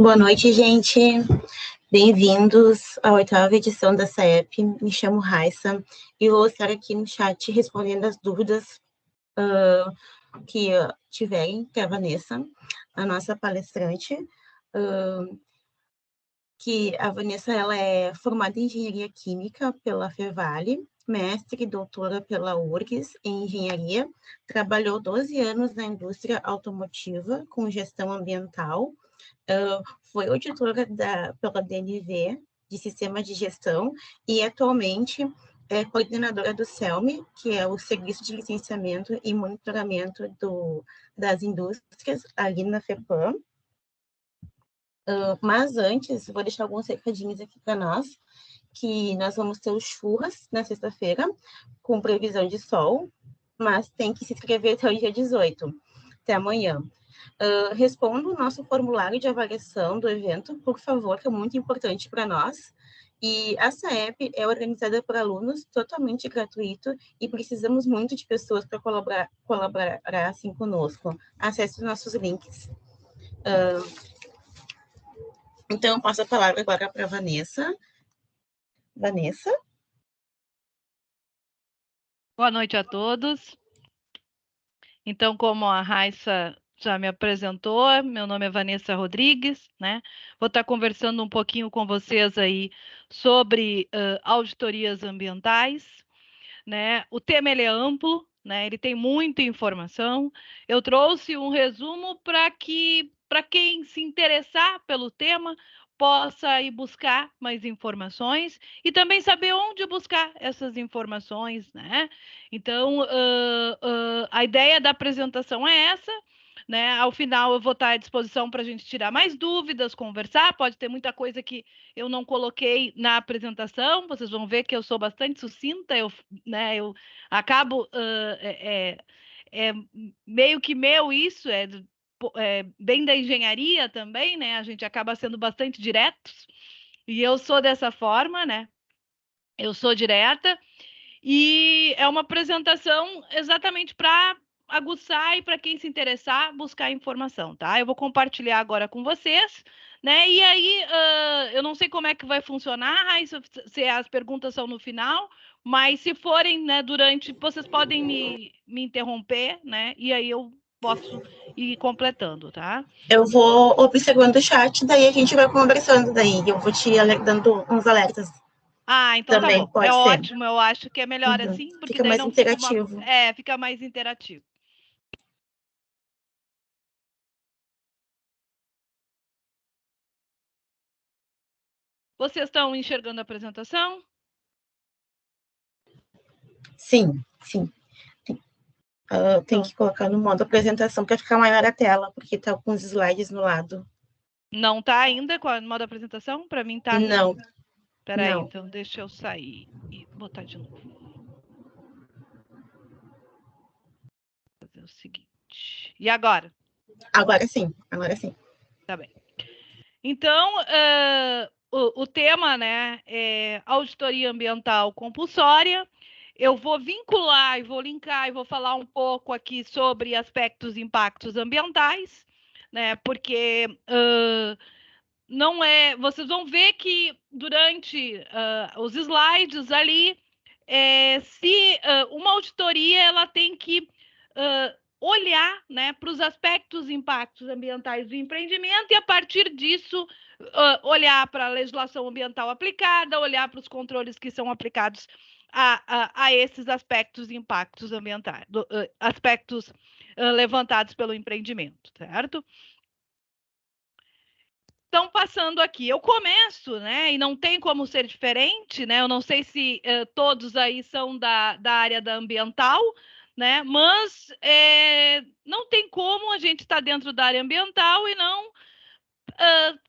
Boa noite, gente. Bem-vindos à 8ª edição da SAEP. Me chamo Raissa e vou estar aqui no chat respondendo as dúvidas que tiverem, que é a Vanessa, a nossa palestrante, que a Vanessa ela é formada em Engenharia Química pela Fevale, mestre e doutora pela URGS em Engenharia, trabalhou 12 anos na indústria automotiva com gestão ambiental, foi auditora pela DNV de Sistema de Gestão e atualmente é coordenadora do CELM, que é o Serviço de Licenciamento e Monitoramento das Indústrias, ali na FEPAM. Mas antes, vou deixar alguns recadinhos aqui para nós, que nós vamos ter os churras na sexta-feira, com previsão de sol, mas tem que se inscrever até o dia 18, até amanhã. Responda o nosso formulário de avaliação do evento, por favor, que é muito importante para nós. E a SAEP é organizada por alunos, totalmente gratuito, e precisamos muito de pessoas para colaborar assim conosco. Acesse os nossos links. Então, eu passo a palavra agora para a Vanessa. Vanessa? Boa noite a todos. Então, como a Raissa já me apresentou, meu nome é Vanessa Rodrigues, né? Vou estar conversando um pouquinho com vocês aí sobre auditorias ambientais, né? O tema ele é amplo, né? Ele tem muita informação. Eu trouxe um resumo para quem se interessar pelo tema possa ir buscar mais informações e também saber onde buscar essas informações, né? Então, a ideia da apresentação é essa, né? Ao final eu vou estar à disposição para a gente tirar mais dúvidas, conversar, pode ter muita coisa que eu não coloquei na apresentação, vocês vão ver que eu sou bastante sucinta, eu acabo, meio que meu isso, bem da engenharia também, né? A gente acaba sendo bastante diretos, e eu sou dessa forma, né? Eu sou direta, e é uma apresentação exatamente para aguçar e para quem se interessar, buscar informação, tá? Eu vou compartilhar agora com vocês, né? E aí, eu não sei como é que vai funcionar, se as perguntas são no final, mas se forem, né, durante, vocês podem me interromper, né? E aí eu posso ir completando, tá? Eu vou observando o chat, daí a gente vai conversando, daí eu vou te dando uns alertas. Então também tá bom. pode É ser. ótimo, eu acho que é melhor assim, porque fica daí mais não interativo. fica mais interativo. Vocês estão enxergando a apresentação? Sim. Tem que colocar no modo apresentação para ficar maior a tela, porque está com os slides no lado. Não está ainda com o modo apresentação? Para mim está. Não. Espera aí, então deixa eu sair e botar de novo. Vou fazer o seguinte. E agora? Agora sim. Tá bem. Então, o tema, né, é auditoria ambiental compulsória. Eu vou vincular e vou linkar e vou falar um pouco aqui sobre aspectos e impactos ambientais, né, porque não é... Vocês vão ver que durante os slides ali, se uma auditoria ela tem que olhar, né, para os aspectos e impactos ambientais do empreendimento e, a partir disso, olhar para a legislação ambiental aplicada, olhar para os controles que são aplicados a esses aspectos e impactos ambientais, aspectos levantados pelo empreendimento, certo? Então, passando aqui, eu começo, né, e não tem como ser diferente, né, eu não sei se todos aí são da área da ambiental, né, mas não tem como a gente estar dentro da área ambiental e não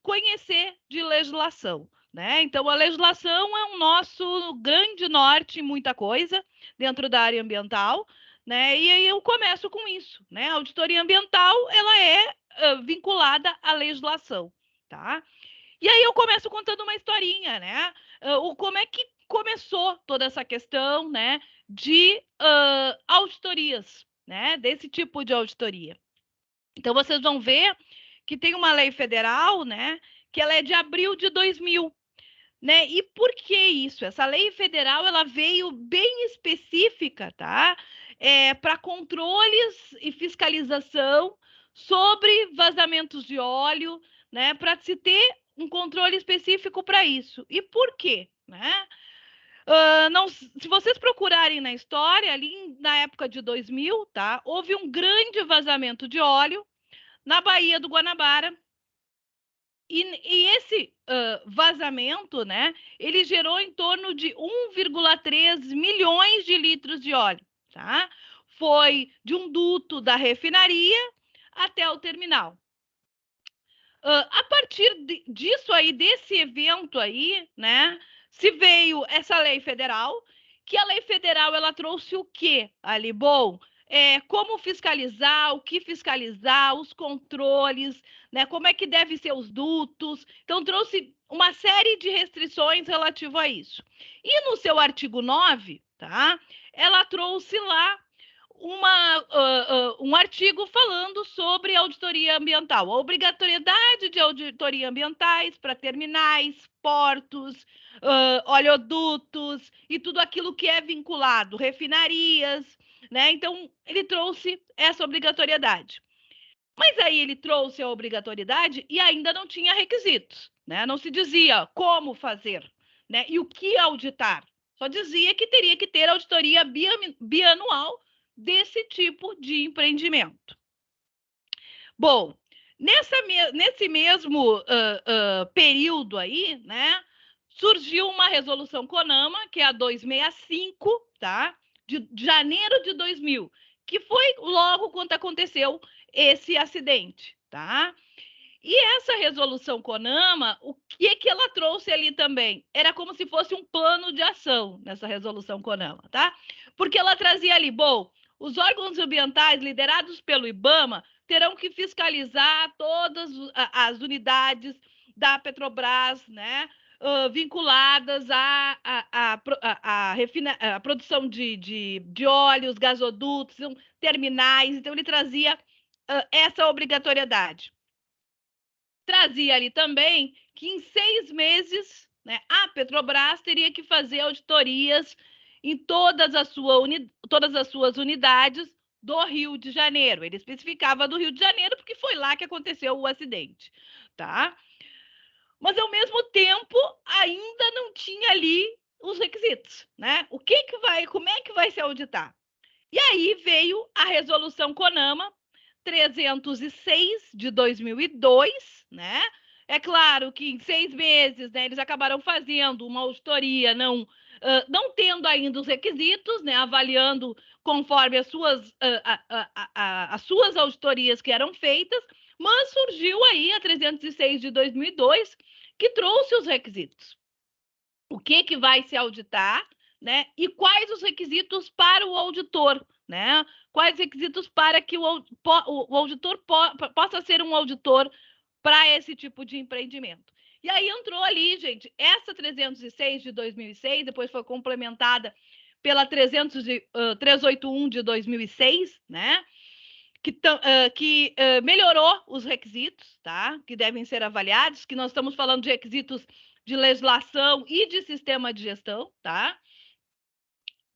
conhecer de legislação, né? Então, a legislação é o nosso grande norte em muita coisa dentro da área ambiental, né? E aí eu começo com isso, né? A auditoria ambiental, ela é vinculada à legislação, tá? E aí eu começo contando uma historinha, né? Como é que começou toda essa questão, né, de auditorias, né, desse tipo de auditoria. Então, vocês vão ver que tem uma lei federal, né, que ela é de abril de 2000, né? E por que isso? Essa lei federal ela veio bem específica, tá? Para controles e fiscalização sobre vazamentos de óleo, né? Para se ter um controle específico para isso. E por quê, né? Não, se vocês procurarem na história, ali na época de 2000, tá? Houve um grande vazamento de óleo na Baía do Guanabara. E esse vazamento, né, ele gerou em torno de 1,3 milhões de litros de óleo, tá? Foi de um duto da refinaria até o terminal. A partir disso aí, desse evento aí, né, se veio essa lei federal, que a lei federal ela trouxe o quê ali? Bom, como fiscalizar, o que fiscalizar, os controles, né, como é que devem ser os dutos. Então, trouxe uma série de restrições relativo a isso. E no seu artigo 9, tá, ela trouxe lá um artigo falando sobre auditoria ambiental, a obrigatoriedade de auditoria ambientais para terminais, portos, oleodutos e tudo aquilo que é vinculado, refinarias, né? Então, ele trouxe essa obrigatoriedade. Mas aí ele trouxe a obrigatoriedade e ainda não tinha requisitos, né? Não se dizia como fazer, né? E o que auditar. Só dizia que teria que ter auditoria bianual desse tipo de empreendimento. Bom, nesse mesmo período aí, né, surgiu uma resolução CONAMA, que é a 265, tá? De janeiro de 2000, que foi logo quando aconteceu esse acidente, tá? E essa resolução CONAMA, o que ela trouxe ali também? Era como se fosse um plano de ação nessa resolução CONAMA, tá? Porque ela trazia ali, bom, os órgãos ambientais liderados pelo IBAMA terão que fiscalizar todas as unidades da Petrobras, né? Vinculadas à produção de óleos, gasodutos, terminais. Então, ele trazia essa obrigatoriedade. Trazia ali também que em 6 meses, né, a Petrobras teria que fazer auditorias em todas as suas unidades do Rio de Janeiro. Ele especificava do Rio de Janeiro porque foi lá que aconteceu o acidente, tá? Mas, ao mesmo tempo, ainda não tinha ali os requisitos, né? Como é que vai se auditar? E aí veio a resolução CONAMA 306 de 2002, né? É claro que em 6 meses, né, eles acabaram fazendo uma auditoria, não tendo ainda os requisitos, né, avaliando conforme as suas auditorias que eram feitas, mas surgiu aí a 306 de 2002, que trouxe os requisitos. O que vai se auditar, né? E quais os requisitos para o auditor, né? Quais requisitos para que o auditor possa ser um auditor para esse tipo de empreendimento. E aí entrou ali, gente, essa 306 de 2006, depois foi complementada pela 381 de 2006, né? Que melhorou os requisitos, tá? Que devem ser avaliados, que nós estamos falando de requisitos de legislação e de sistema de gestão, tá?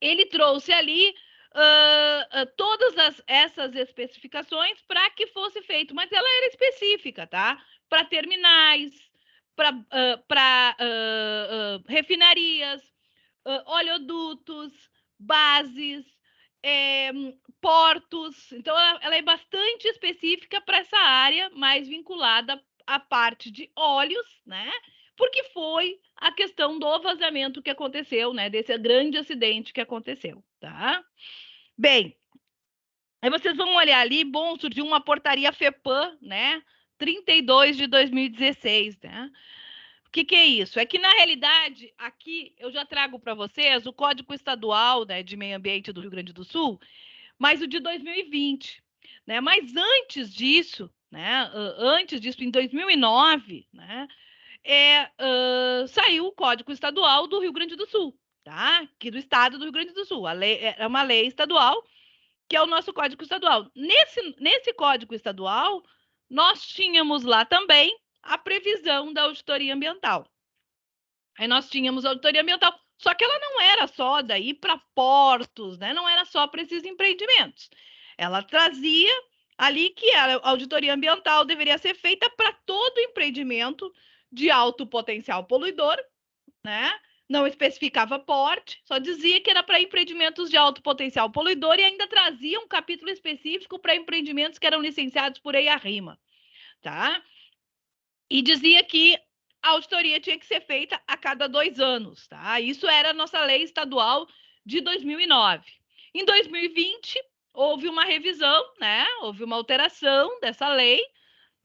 Ele trouxe ali todas essas especificações para que fosse feito, mas ela era específica, tá? Para terminais, para refinarias, oleodutos, bases, portos. Então, ela é bastante específica para essa área, mais vinculada à parte de óleos, né? Porque foi a questão do vazamento que aconteceu, né? Desse grande acidente que aconteceu, tá? Bem, aí vocês vão olhar ali, bom, surgiu uma portaria FEPAM, né? 32 de 2016, né? O que é isso? É que, na realidade, aqui eu já trago para vocês o Código Estadual, né, de Meio Ambiente do Rio Grande do Sul, mas o de 2020, né? Mas antes disso, né, em 2009, né, saiu o Código Estadual do Rio Grande do Sul, tá? Aqui do estado do Rio Grande do Sul. É uma lei estadual, que é o nosso Código Estadual. Nesse Código Estadual, nós tínhamos lá também a previsão da auditoria ambiental. Aí nós tínhamos a auditoria ambiental, só que ela não era só daí para portos, né? Não era só para esses empreendimentos. Ela trazia ali que a auditoria ambiental deveria ser feita para todo empreendimento de alto potencial poluidor, né? Não especificava porte, só dizia que era para empreendimentos de alto potencial poluidor e ainda trazia um capítulo específico para empreendimentos que eram licenciados por EIA-RIMA, tá? E dizia que a auditoria tinha que ser feita a cada 2 anos, tá? Isso era a nossa lei estadual de 2009. Em 2020, houve uma revisão, né? Houve uma alteração dessa lei,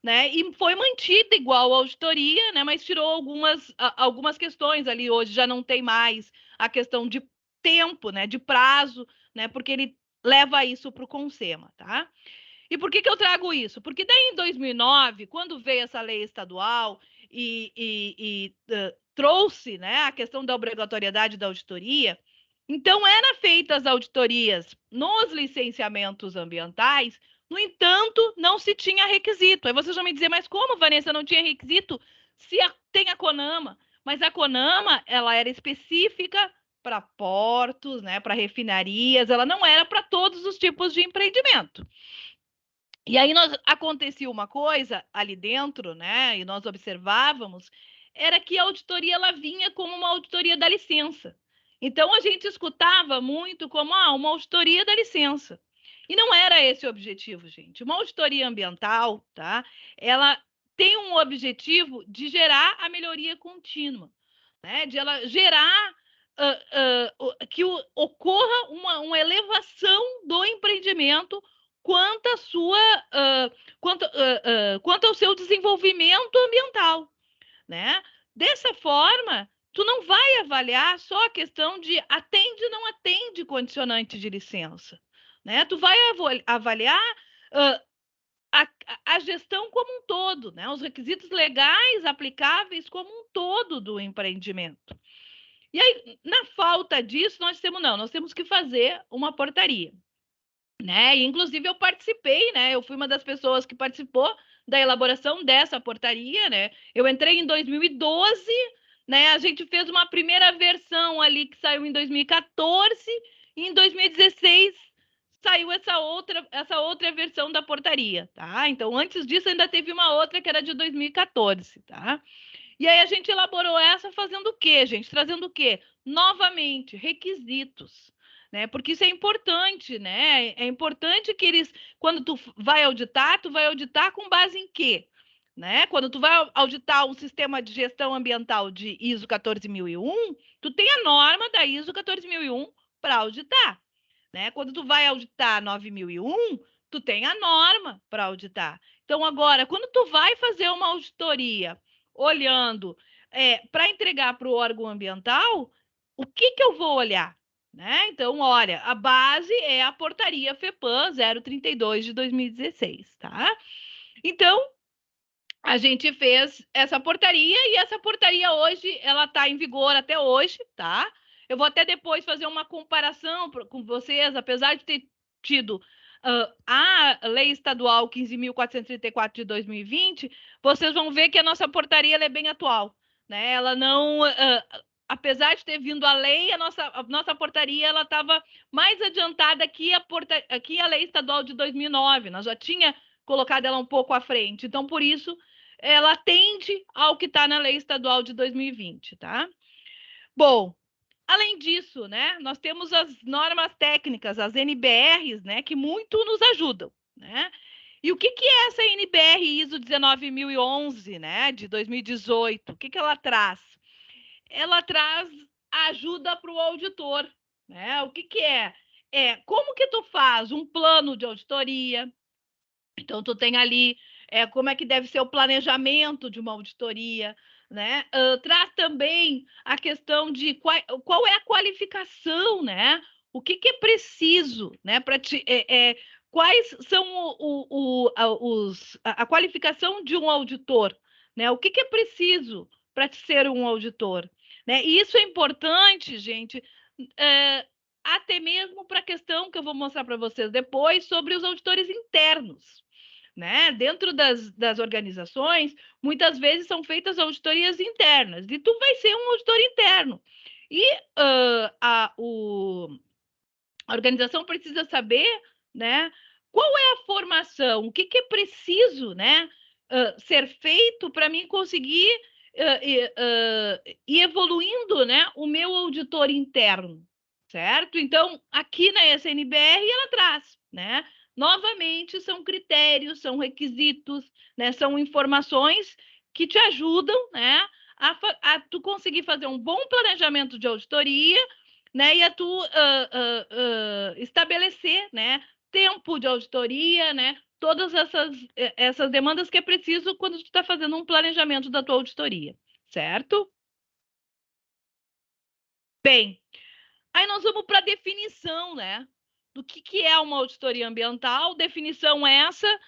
né? E foi mantida igual a auditoria, né? Mas tirou algumas questões ali. Hoje já não tem mais a questão de tempo, né? De prazo, né? Porque ele leva isso para o CONSEMA, tá? E por que eu trago isso? Porque daí em 2009, quando veio essa lei estadual e trouxe, né, a questão da obrigatoriedade da auditoria, então eram feitas auditorias nos licenciamentos ambientais, no entanto, não se tinha requisito. Aí vocês vão me dizer, mas como, Vanessa, não tinha requisito? Tem a CONAMA, mas a CONAMA, ela era específica para portos, né, para refinarias, ela não era para todos os tipos de empreendimento. E aí acontecia uma coisa ali dentro, né? E nós observávamos, era que a auditoria ela vinha como uma auditoria da licença. Então a gente escutava muito como uma auditoria da licença. E não era esse o objetivo, gente. Uma auditoria ambiental, tá? Ela tem um objetivo de gerar a melhoria contínua, né? De ela gerar que ocorra uma elevação do empreendimento quanto ao seu desenvolvimento ambiental, né? Dessa forma, tu não vai avaliar só a questão de atende ou não atende condicionante de licença, né? Tu vai avaliar a gestão como um todo, né? Os requisitos legais aplicáveis como um todo do empreendimento. E aí, na falta disso, nós temos que fazer uma portaria, né? E, inclusive eu participei, né? Eu fui uma das pessoas que participou da elaboração dessa portaria, né? Eu entrei em 2012, né? A gente fez uma primeira versão ali que saiu em 2014 e em 2016 saiu essa outra versão da portaria, tá? Então, antes disso ainda teve uma outra que era de 2014, tá? E aí a gente elaborou essa fazendo o quê, gente? Trazendo o quê? Novamente, requisitos, né? Porque isso é importante, né? É importante que quando tu vai auditar com base em quê? Né? Quando tu vai auditar um sistema de gestão ambiental de ISO 14001, tu tem a norma da ISO 14001 para auditar, né? Quando tu vai auditar 9001, tu tem a norma para auditar. Então agora, quando tu vai fazer uma auditoria olhando para entregar para o órgão ambiental, o que eu vou olhar? Né? Então, olha, a base é a portaria FEPAM 032 de 2016, tá? Então, a gente fez essa portaria e essa portaria hoje, ela está em vigor até hoje, tá? Eu vou até depois fazer uma comparação com vocês, apesar de ter tido a Lei Estadual 15.434 de 2020, vocês vão ver que a nossa portaria ela é bem atual, né? Ela não... apesar de ter vindo a lei, a nossa portaria ela estava mais adiantada que a Lei Estadual de 2009. Nós já tinha colocado ela um pouco à frente. Então, por isso, ela atende ao que está na Lei Estadual de 2020, tá? Bom, além disso, né, nós temos as normas técnicas, as NBRs, né, que muito nos ajudam, né? E o que é essa NBR ISO 19011, né, de 2018? O que ela traz? Ela traz ajuda para o auditor, né? O que é? Como que tu faz um plano de auditoria? Então, tu tem ali como é que deve ser o planejamento de uma auditoria, né? Traz também a questão de qual é a qualificação, né? O que é preciso, né? Quais são a qualificação de um auditor, né? O que é preciso para ser um auditor, né? E isso é importante, gente, até mesmo para a questão que eu vou mostrar para vocês depois sobre os auditores internos. né? Dentro das organizações, muitas vezes são feitas auditorias internas, e tu vai ser um auditor interno. E a organização precisa saber, né, qual é a formação, o que é preciso, né, ser feito para mim conseguir ir evoluindo, né, o meu auditor interno, certo? Então, aqui na SNBR, ela traz, né, novamente, são critérios, são requisitos, né, são informações que te ajudam, né, a tu conseguir fazer um bom planejamento de auditoria, né, e a tu estabelecer, né, tempo de auditoria, né, todas essas demandas que é preciso quando tu está fazendo um planejamento da tua auditoria, certo? Bem, aí nós vamos para a definição, né, do que é uma auditoria ambiental, definição essa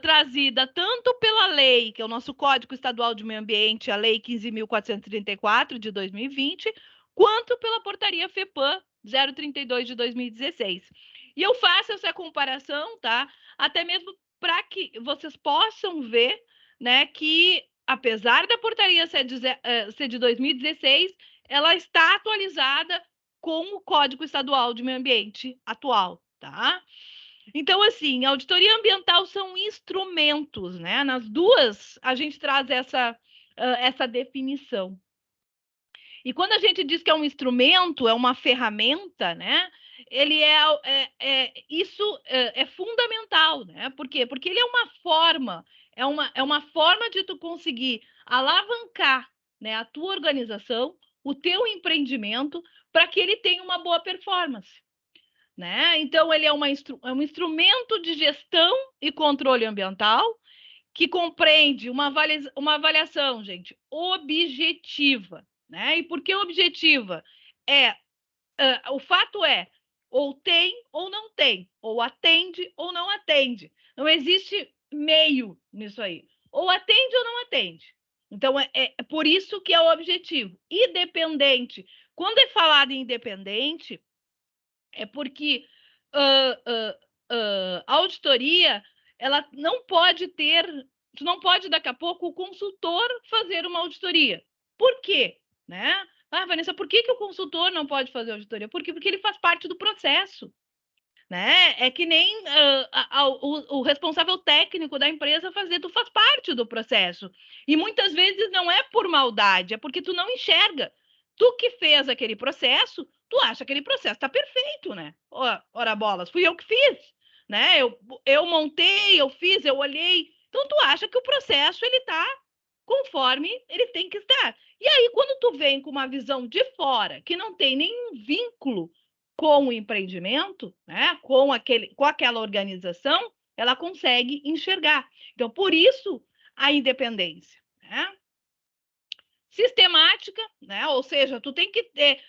trazida tanto pela lei, que é o nosso Código Estadual de Meio Ambiente, a Lei 15.434 de 2020, quanto pela portaria FEPAM 032 de 2016. E eu faço essa comparação, tá? Até mesmo para que vocês possam ver, né, que apesar da portaria ser de 2016, ela está atualizada com o Código Estadual de Meio Ambiente atual, tá? Então, assim, auditoria ambiental são instrumentos, né? Nas duas, a gente traz essa definição. E quando a gente diz que é um instrumento, é uma ferramenta, né? Ele isso é fundamental, né? Por quê? Porque ele é uma forma, é uma forma de tu conseguir alavancar, né, a tua organização, o teu empreendimento, para que ele tenha uma boa performance, né? Então, ele é um instrumento de gestão e controle ambiental que compreende uma avaliação, gente, objetiva, né? E por que objetiva? O fato é, ou tem ou não tem, ou atende ou não atende. Não existe meio nisso aí. Ou atende ou não atende. Então, é por isso que é o objetivo. Independente. Quando é falado em independente, é porque a auditoria, ela não pode tu não pode daqui a pouco o consultor fazer uma auditoria. Por quê? Né? Vanessa, por que o consultor não pode fazer auditoria? Porque ele faz parte do processo. Né? É que nem o responsável técnico da empresa fazer, tu faz parte do processo. E muitas vezes não é por maldade, é porque tu não enxerga. Tu que fez aquele processo, tu acha que aquele processo está perfeito, né? Ora bolas, fui eu que fiz, né? Eu montei, eu fiz, eu olhei. Então tu acha que o processo ele está conforme ele tem que estar. E aí quando tu vem com uma visão de fora, que não tem nenhum vínculo com o empreendimento, né, com aquela organização, ela consegue enxergar. Então, por isso, a independência. Né? Sistemática, né? Ou seja, tu tem que ter.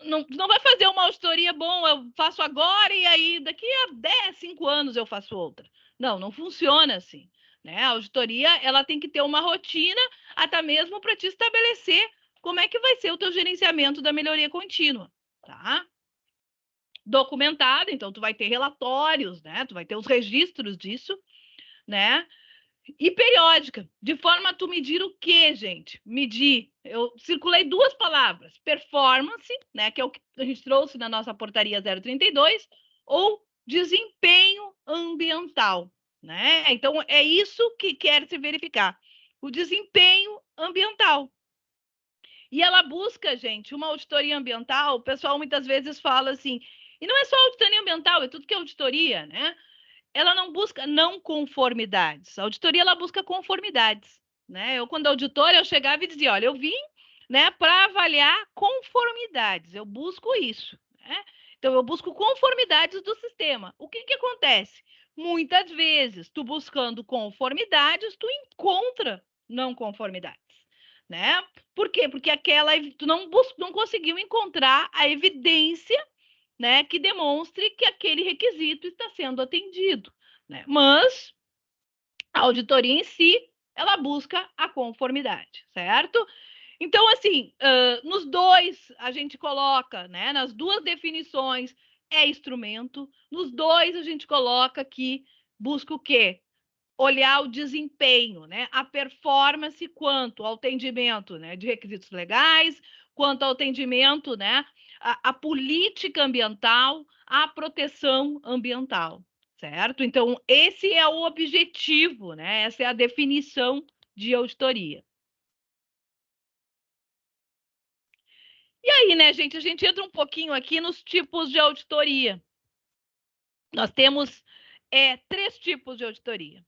Não vai fazer uma auditoria, bom, eu faço agora e aí daqui a 10, 5 anos eu faço outra. Não funciona assim. Né? A auditoria ela tem que ter uma rotina, até mesmo para te estabelecer como é que vai ser o teu gerenciamento da melhoria contínua. Tá? Documentada, então tu vai ter relatórios, né? Tu vai ter os registros disso, né? E periódica, de forma a tu medir o quê, gente? Medir, eu circulei duas palavras, performance, né, que é o que a gente trouxe na nossa portaria 032, ou desempenho ambiental, né? Então, é isso que quer se verificar, o desempenho ambiental. E ela busca, gente, uma auditoria ambiental, o pessoal muitas vezes fala assim, e não é só auditoria ambiental, é tudo que é auditoria, né? Ela não busca não conformidades. A auditoria, ela busca conformidades, né? Eu, quando auditora, eu chegava e dizia, olha, eu vim, né, para avaliar conformidades, eu busco isso, né? Então, eu busco conformidades do sistema. O que acontece? Muitas vezes, tu buscando conformidades, tu encontra não conformidades, né? Por quê? Porque tu não conseguiu encontrar a evidência, né, que demonstre que aquele requisito está sendo atendido, né? Mas a auditoria em si, ela busca a conformidade, certo? Então, assim, nos dois a gente coloca, né, nas duas definições é instrumento, nos dois a gente coloca que busca o quê? olhar o desempenho, né? A performance quanto ao atendimento, né, de requisitos legais, quanto ao atendimento, né, a política ambiental, a proteção ambiental, certo? Então, esse é o objetivo, né? Essa é a definição de auditoria. E aí, né, gente, a gente entra um pouquinho aqui nos tipos de auditoria. Nós temos 3 tipos de auditoria.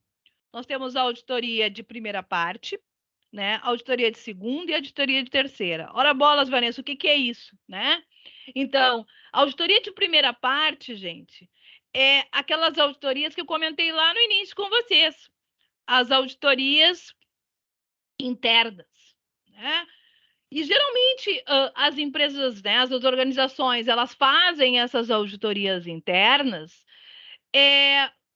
Nós temos a auditoria de primeira parte, né? Auditoria de segunda e auditoria de terceira. Ora bolas, Vanessa, o que é isso, né? Então, a auditoria de primeira parte, gente, é aquelas auditorias que eu comentei lá no início com vocês. As auditorias internas, né? E geralmente as empresas, né, as organizações, elas fazem essas auditorias internas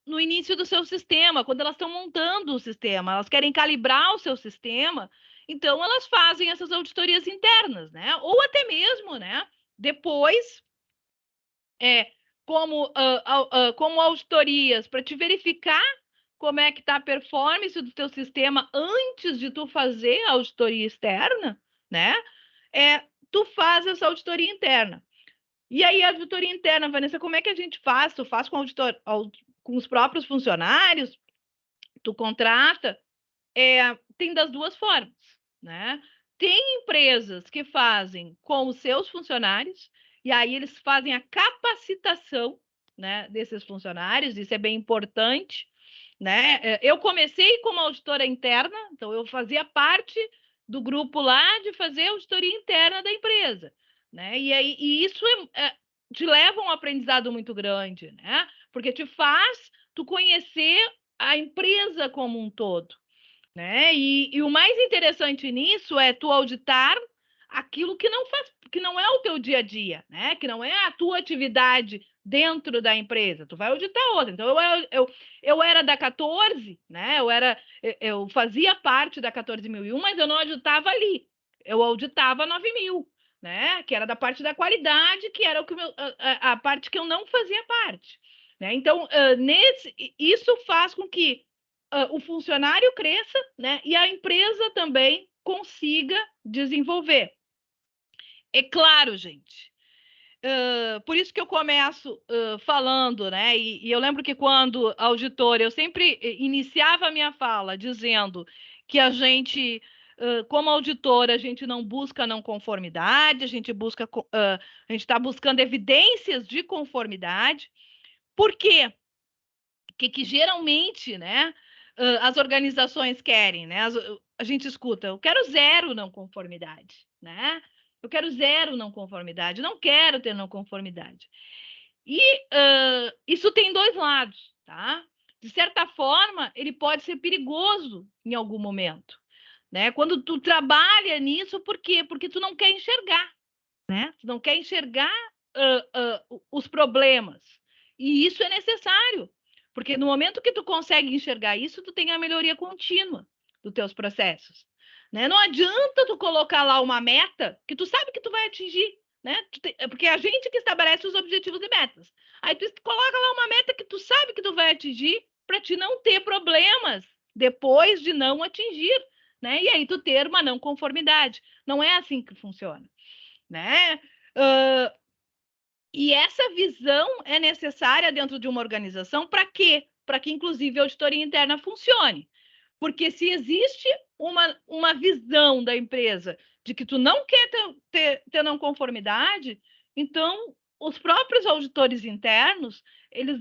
no início do seu sistema, quando elas estão montando o sistema, elas querem calibrar o seu sistema, então elas fazem essas auditorias internas, né? Ou até mesmo, né? Depois, como auditorias para te verificar como é que está a performance do teu sistema antes de tu fazer a auditoria externa, né? Tu faz essa auditoria interna. E aí, a auditoria interna, Vanessa, como é que a gente faz? Tu faz com com os próprios funcionários? Tu contrata? Tem das duas formas, né? Tem empresas que fazem com os seus funcionários, e aí eles fazem a capacitação, né, desses funcionários, isso é bem importante, né? Eu comecei como auditora interna, então eu fazia parte do grupo lá de fazer a auditoria interna da empresa, né? E isso te leva a um aprendizado muito grande, né? Porque te faz tu conhecer a empresa como um todo, né? E o mais interessante nisso é tu auditar aquilo que não é o teu dia a dia, né? Que não é a tua atividade dentro da empresa. Tu vai auditar outra. Então eu era da 14, né? Eu fazia parte da 14.001, mas eu não auditava ali. Eu auditava 9.000, né? Que era da parte da qualidade, que era a parte que eu não fazia parte, né? Então isso faz com que o funcionário cresça, né? E a empresa também consiga desenvolver. É claro, gente. Por isso que eu começo falando, né? E eu lembro que quando auditor, eu sempre iniciava a minha fala dizendo que a gente, como auditor, a gente não busca não conformidade, a gente está buscando evidências de conformidade. Por quê? Que geralmente, né, as organizações querem, né? A gente escuta, eu quero 0 não conformidade, né? Eu quero 0 não conformidade, não quero ter não conformidade. E isso tem 2 lados, tá? De certa forma, ele pode ser perigoso em algum momento, né? Quando tu trabalha nisso, por quê? Porque tu não quer enxergar, né? Tu não quer enxergar os problemas. E isso é necessário, porque no momento que tu consegue enxergar isso, tu tem a melhoria contínua dos teus processos, né? Não adianta tu colocar lá uma meta que tu sabe que tu vai atingir, né? Porque é a gente que estabelece os objetivos e metas. Aí tu coloca lá uma meta que tu sabe que tu vai atingir para te não ter problemas depois de não atingir, né? E aí tu ter uma não conformidade. Não é assim que funciona, né? E essa visão é necessária dentro de uma organização para quê? Para que, inclusive, a auditoria interna funcione. Porque se existe uma visão da empresa de que tu não quer ter não conformidade, então os próprios auditores internos, eles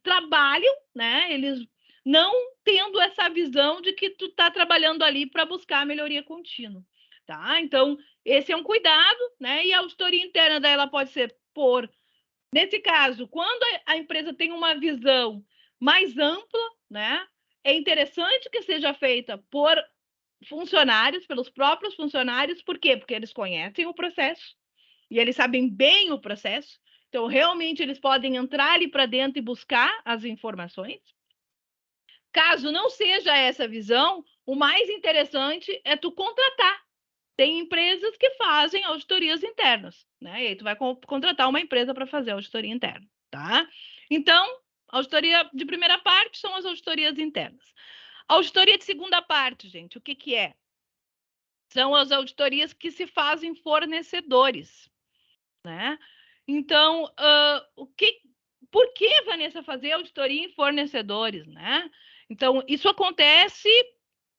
trabalham, né? Eles não tendo essa visão de que tu está trabalhando ali para buscar a melhoria contínua, tá? Então, esse é um cuidado, né? E a auditoria interna dela pode ser nesse caso, quando a empresa tem uma visão mais ampla, né? É interessante que seja feita por funcionários, pelos próprios funcionários, por quê? Porque eles conhecem o processo e eles sabem bem o processo, então realmente eles podem entrar ali para dentro e buscar as informações. Caso não seja essa visão, o mais interessante é tu contratar. Tem empresas que fazem auditorias internas, né? E aí tu vai contratar uma empresa para fazer auditoria interna, tá? Então, Auditoria de primeira parte são as auditorias internas. Auditoria de segunda parte, gente, o que que é? São as auditorias que se fazem fornecedores, né? Então, por que, Vanessa, fazer auditoria em fornecedores, né? Então, isso acontece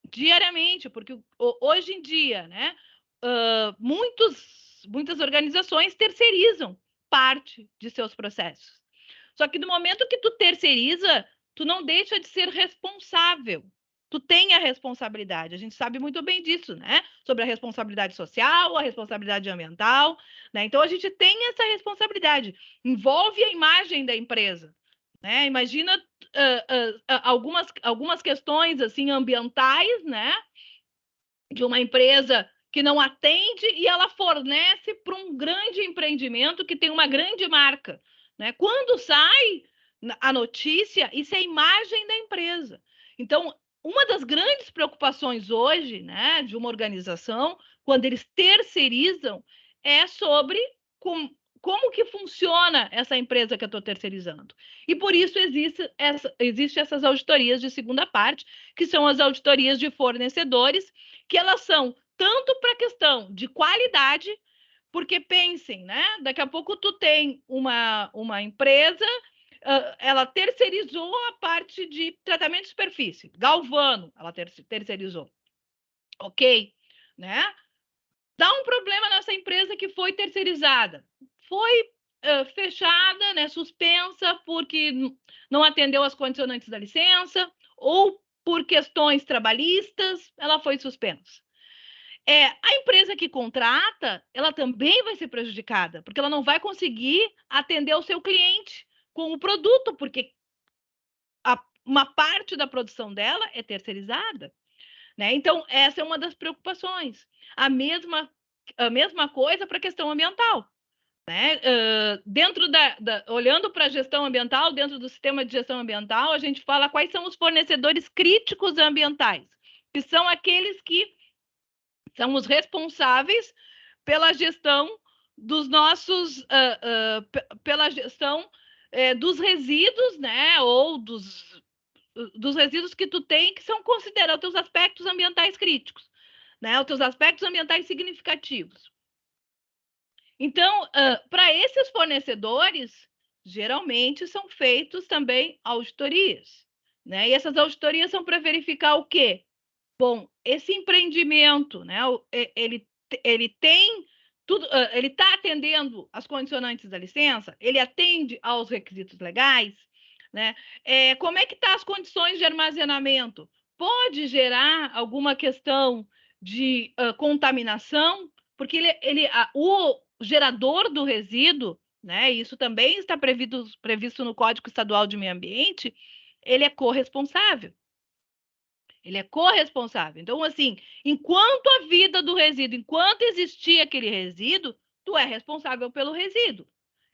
diariamente, porque hoje em dia, né, muitas organizações terceirizam parte de seus processos. Só que no momento que tu terceiriza, tu não deixa de ser responsável. Tu tem a responsabilidade. A gente sabe muito bem disso, né? Sobre a responsabilidade social, a responsabilidade ambiental, né? Então a gente tem essa responsabilidade. Envolve a imagem da empresa, né? Imagina algumas questões assim ambientais, né? De uma empresa que não atende e ela fornece para um grande empreendimento que tem uma grande marca, né? Quando sai a notícia, isso é a imagem da empresa. Então, uma das grandes preocupações hoje, né, de uma organização, quando eles terceirizam, é sobre como que funciona essa empresa que eu estou terceirizando. E por isso existe essas auditorias de segunda parte, que são as auditorias de fornecedores, que elas são tanto para a questão de qualidade, porque pensem, né? Daqui a pouco tu tem uma empresa, ela terceirizou a parte de tratamento de superfície, galvano, ela terceirizou, ok, né? Dá um problema nessa empresa que foi terceirizada, foi fechada, né, suspensa porque não atendeu as condicionantes da licença ou por questões trabalhistas, ela foi suspensa. A empresa que contrata, ela também vai ser prejudicada, porque ela não vai conseguir atender o seu cliente com o produto, porque uma parte da produção dela é terceirizada, né? Então, essa é uma das preocupações. A mesma coisa para a questão ambiental, né? Olhando para a gestão ambiental, dentro do sistema de gestão ambiental, a gente fala quais são os fornecedores críticos ambientais, que são aqueles que são os responsáveis pela gestão dos nossos, pela gestão dos resíduos, né, ou dos resíduos que tu tem, que são considerados os teus aspectos ambientais críticos, né, os teus aspectos ambientais significativos. Então, para esses fornecedores, geralmente são feitos também auditorias, né, e essas auditorias são para verificar o quê? Bom, esse empreendimento, né, ele tem tudo, ele está atendendo às condicionantes da licença, ele atende aos requisitos legais, né? Como é que tá as condições de armazenamento? Pode gerar alguma questão de contaminação, porque o gerador do resíduo, né? Isso também está previsto no Código Estadual de Meio Ambiente, ele é corresponsável. Ele é corresponsável. Então, assim, enquanto a vida do resíduo, enquanto existir aquele resíduo, tu é responsável pelo resíduo.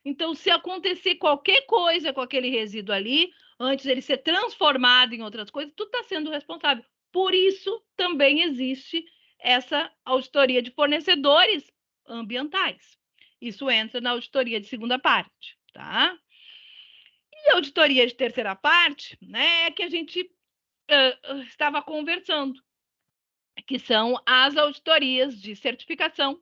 Então, se acontecer qualquer coisa com aquele resíduo ali, antes ele ser transformado em outras coisas, tu está sendo responsável. Por isso, também existe essa auditoria de fornecedores ambientais. Isso entra na auditoria de segunda parte, tá? E a auditoria de terceira parte, né, é que a gente estava conversando, que são as auditorias de certificação,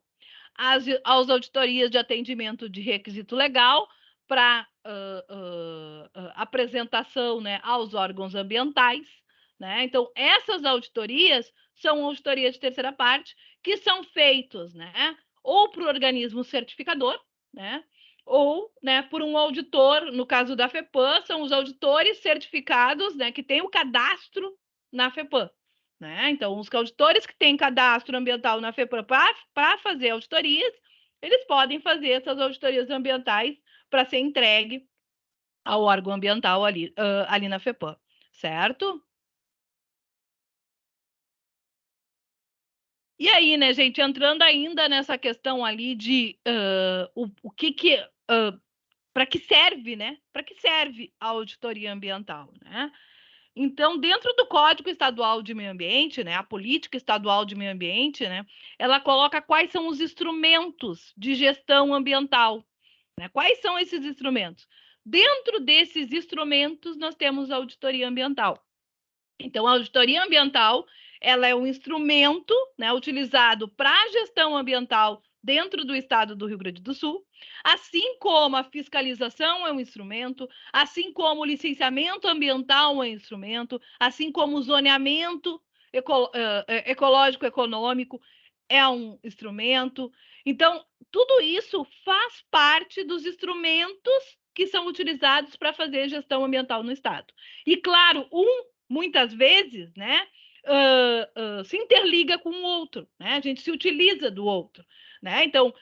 as auditorias de atendimento de requisito legal para apresentação, né, aos órgãos ambientais, né? Então, essas auditorias são auditorias de terceira parte que são feitas, né, ou para o organismo certificador, né, ou, né, por um auditor, no caso da FEPAM, são os auditores certificados, né, que têm o cadastro na FEPAM, né? Então, os auditores que têm cadastro ambiental na FEPAM para fazer auditorias, eles podem fazer essas auditorias ambientais para ser entregue ao órgão ambiental ali na FEPAM, certo? E aí, né, gente, entrando ainda nessa questão ali de o que para que serve, né? Para que serve a auditoria ambiental, né? Então, dentro do Código Estadual de Meio Ambiente, né, a Política Estadual de Meio Ambiente, né, ela coloca quais são os instrumentos de gestão ambiental, né? Quais são esses instrumentos? dentro desses instrumentos, nós temos a auditoria ambiental. Então, a auditoria ambiental, ela é um instrumento, né, utilizado para a gestão ambiental dentro do estado do Rio Grande do Sul, assim como a fiscalização é um instrumento, assim como o licenciamento ambiental é um instrumento, assim como o zoneamento ecológico econômico é um instrumento. Então, tudo isso faz parte dos instrumentos que são utilizados para fazer gestão ambiental no estado. E, claro, muitas vezes, né, se interliga com o outro, né? A gente se utiliza do outro, né? Então,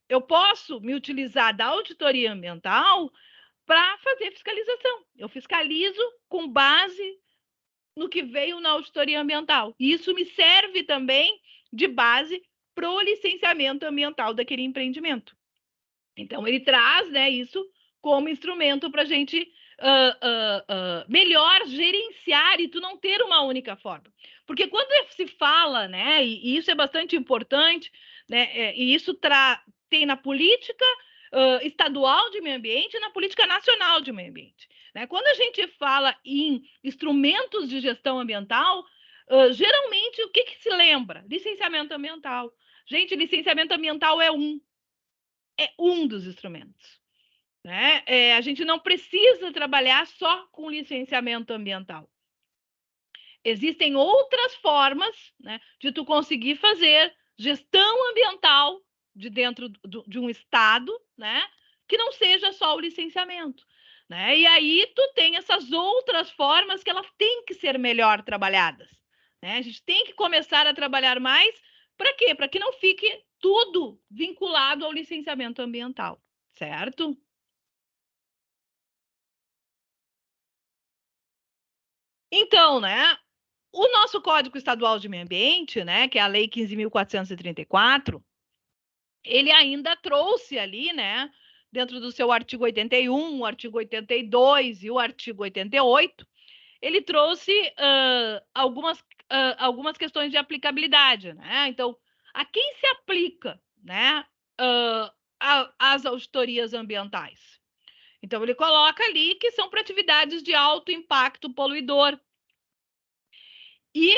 eu posso me utilizar da auditoria ambiental para fazer fiscalização. Eu fiscalizo com base no que veio na auditoria ambiental. E isso me serve também de base para o licenciamento ambiental daquele empreendimento. Então, ele traz, né, isso como instrumento para a gente melhor gerenciar e tu não ter uma única forma. Porque quando se fala, né, e isso é bastante importante, né, e isso tem na política estadual de meio ambiente e na política nacional de meio ambiente. Né? Quando a gente fala em instrumentos de gestão ambiental, geralmente o que se lembra? Licenciamento ambiental. Gente, licenciamento ambiental é um dos instrumentos. Né? A gente não precisa trabalhar só com licenciamento ambiental. Existem outras formas, né, de tu conseguir fazer gestão ambiental de dentro de um estado, né, que não seja só o licenciamento. Né? E aí tu tem essas outras formas que elas têm que ser melhor trabalhadas. Né? A gente tem que começar a trabalhar mais. Para quê? Para que não fique tudo vinculado ao licenciamento ambiental, certo? Então, né, o nosso Código Estadual de Meio Ambiente, né, que é a Lei 15.434, ele ainda trouxe ali, né, dentro do seu artigo 81, o artigo 82 e o artigo 88, ele trouxe algumas questões de aplicabilidade, né? Então, a quem se aplica, né, as auditorias ambientais? Então, ele coloca ali que são para atividades de alto impacto poluidor. E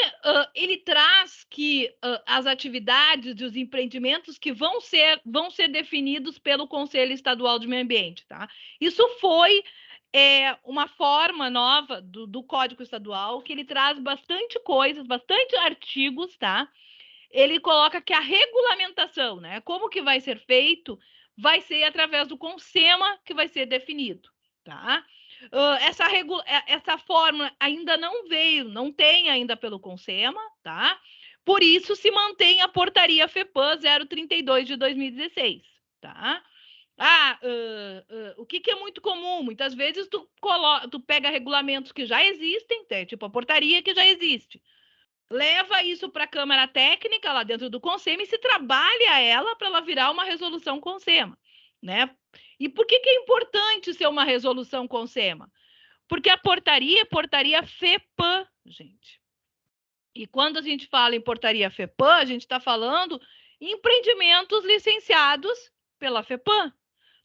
ele traz que as atividades e os empreendimentos que vão ser definidos pelo Conselho Estadual de Meio Ambiente. Tá? Isso foi uma forma nova do Código Estadual, que ele traz bastante coisas, bastante artigos, tá? Ele coloca que a regulamentação, né? Como que vai ser feito, vai ser através do CONSEMA que vai ser definido, tá? Essa fórmula ainda não veio, não tem ainda pelo CONSEMA, tá? Por isso se mantém a portaria FEPAM 032 de 2016, tá? O que é muito comum? Muitas vezes tu pega regulamentos que já existem, tipo a portaria que já existe, leva isso para a Câmara Técnica lá dentro do CONSEMA e se trabalha ela para ela virar uma resolução CONSEMA, né? E por que é importante ser uma resolução CONSEMA? Porque a portaria é portaria FEPAM, gente. E quando a gente fala em portaria FEPAM, a gente está falando em empreendimentos licenciados pela FEPAM.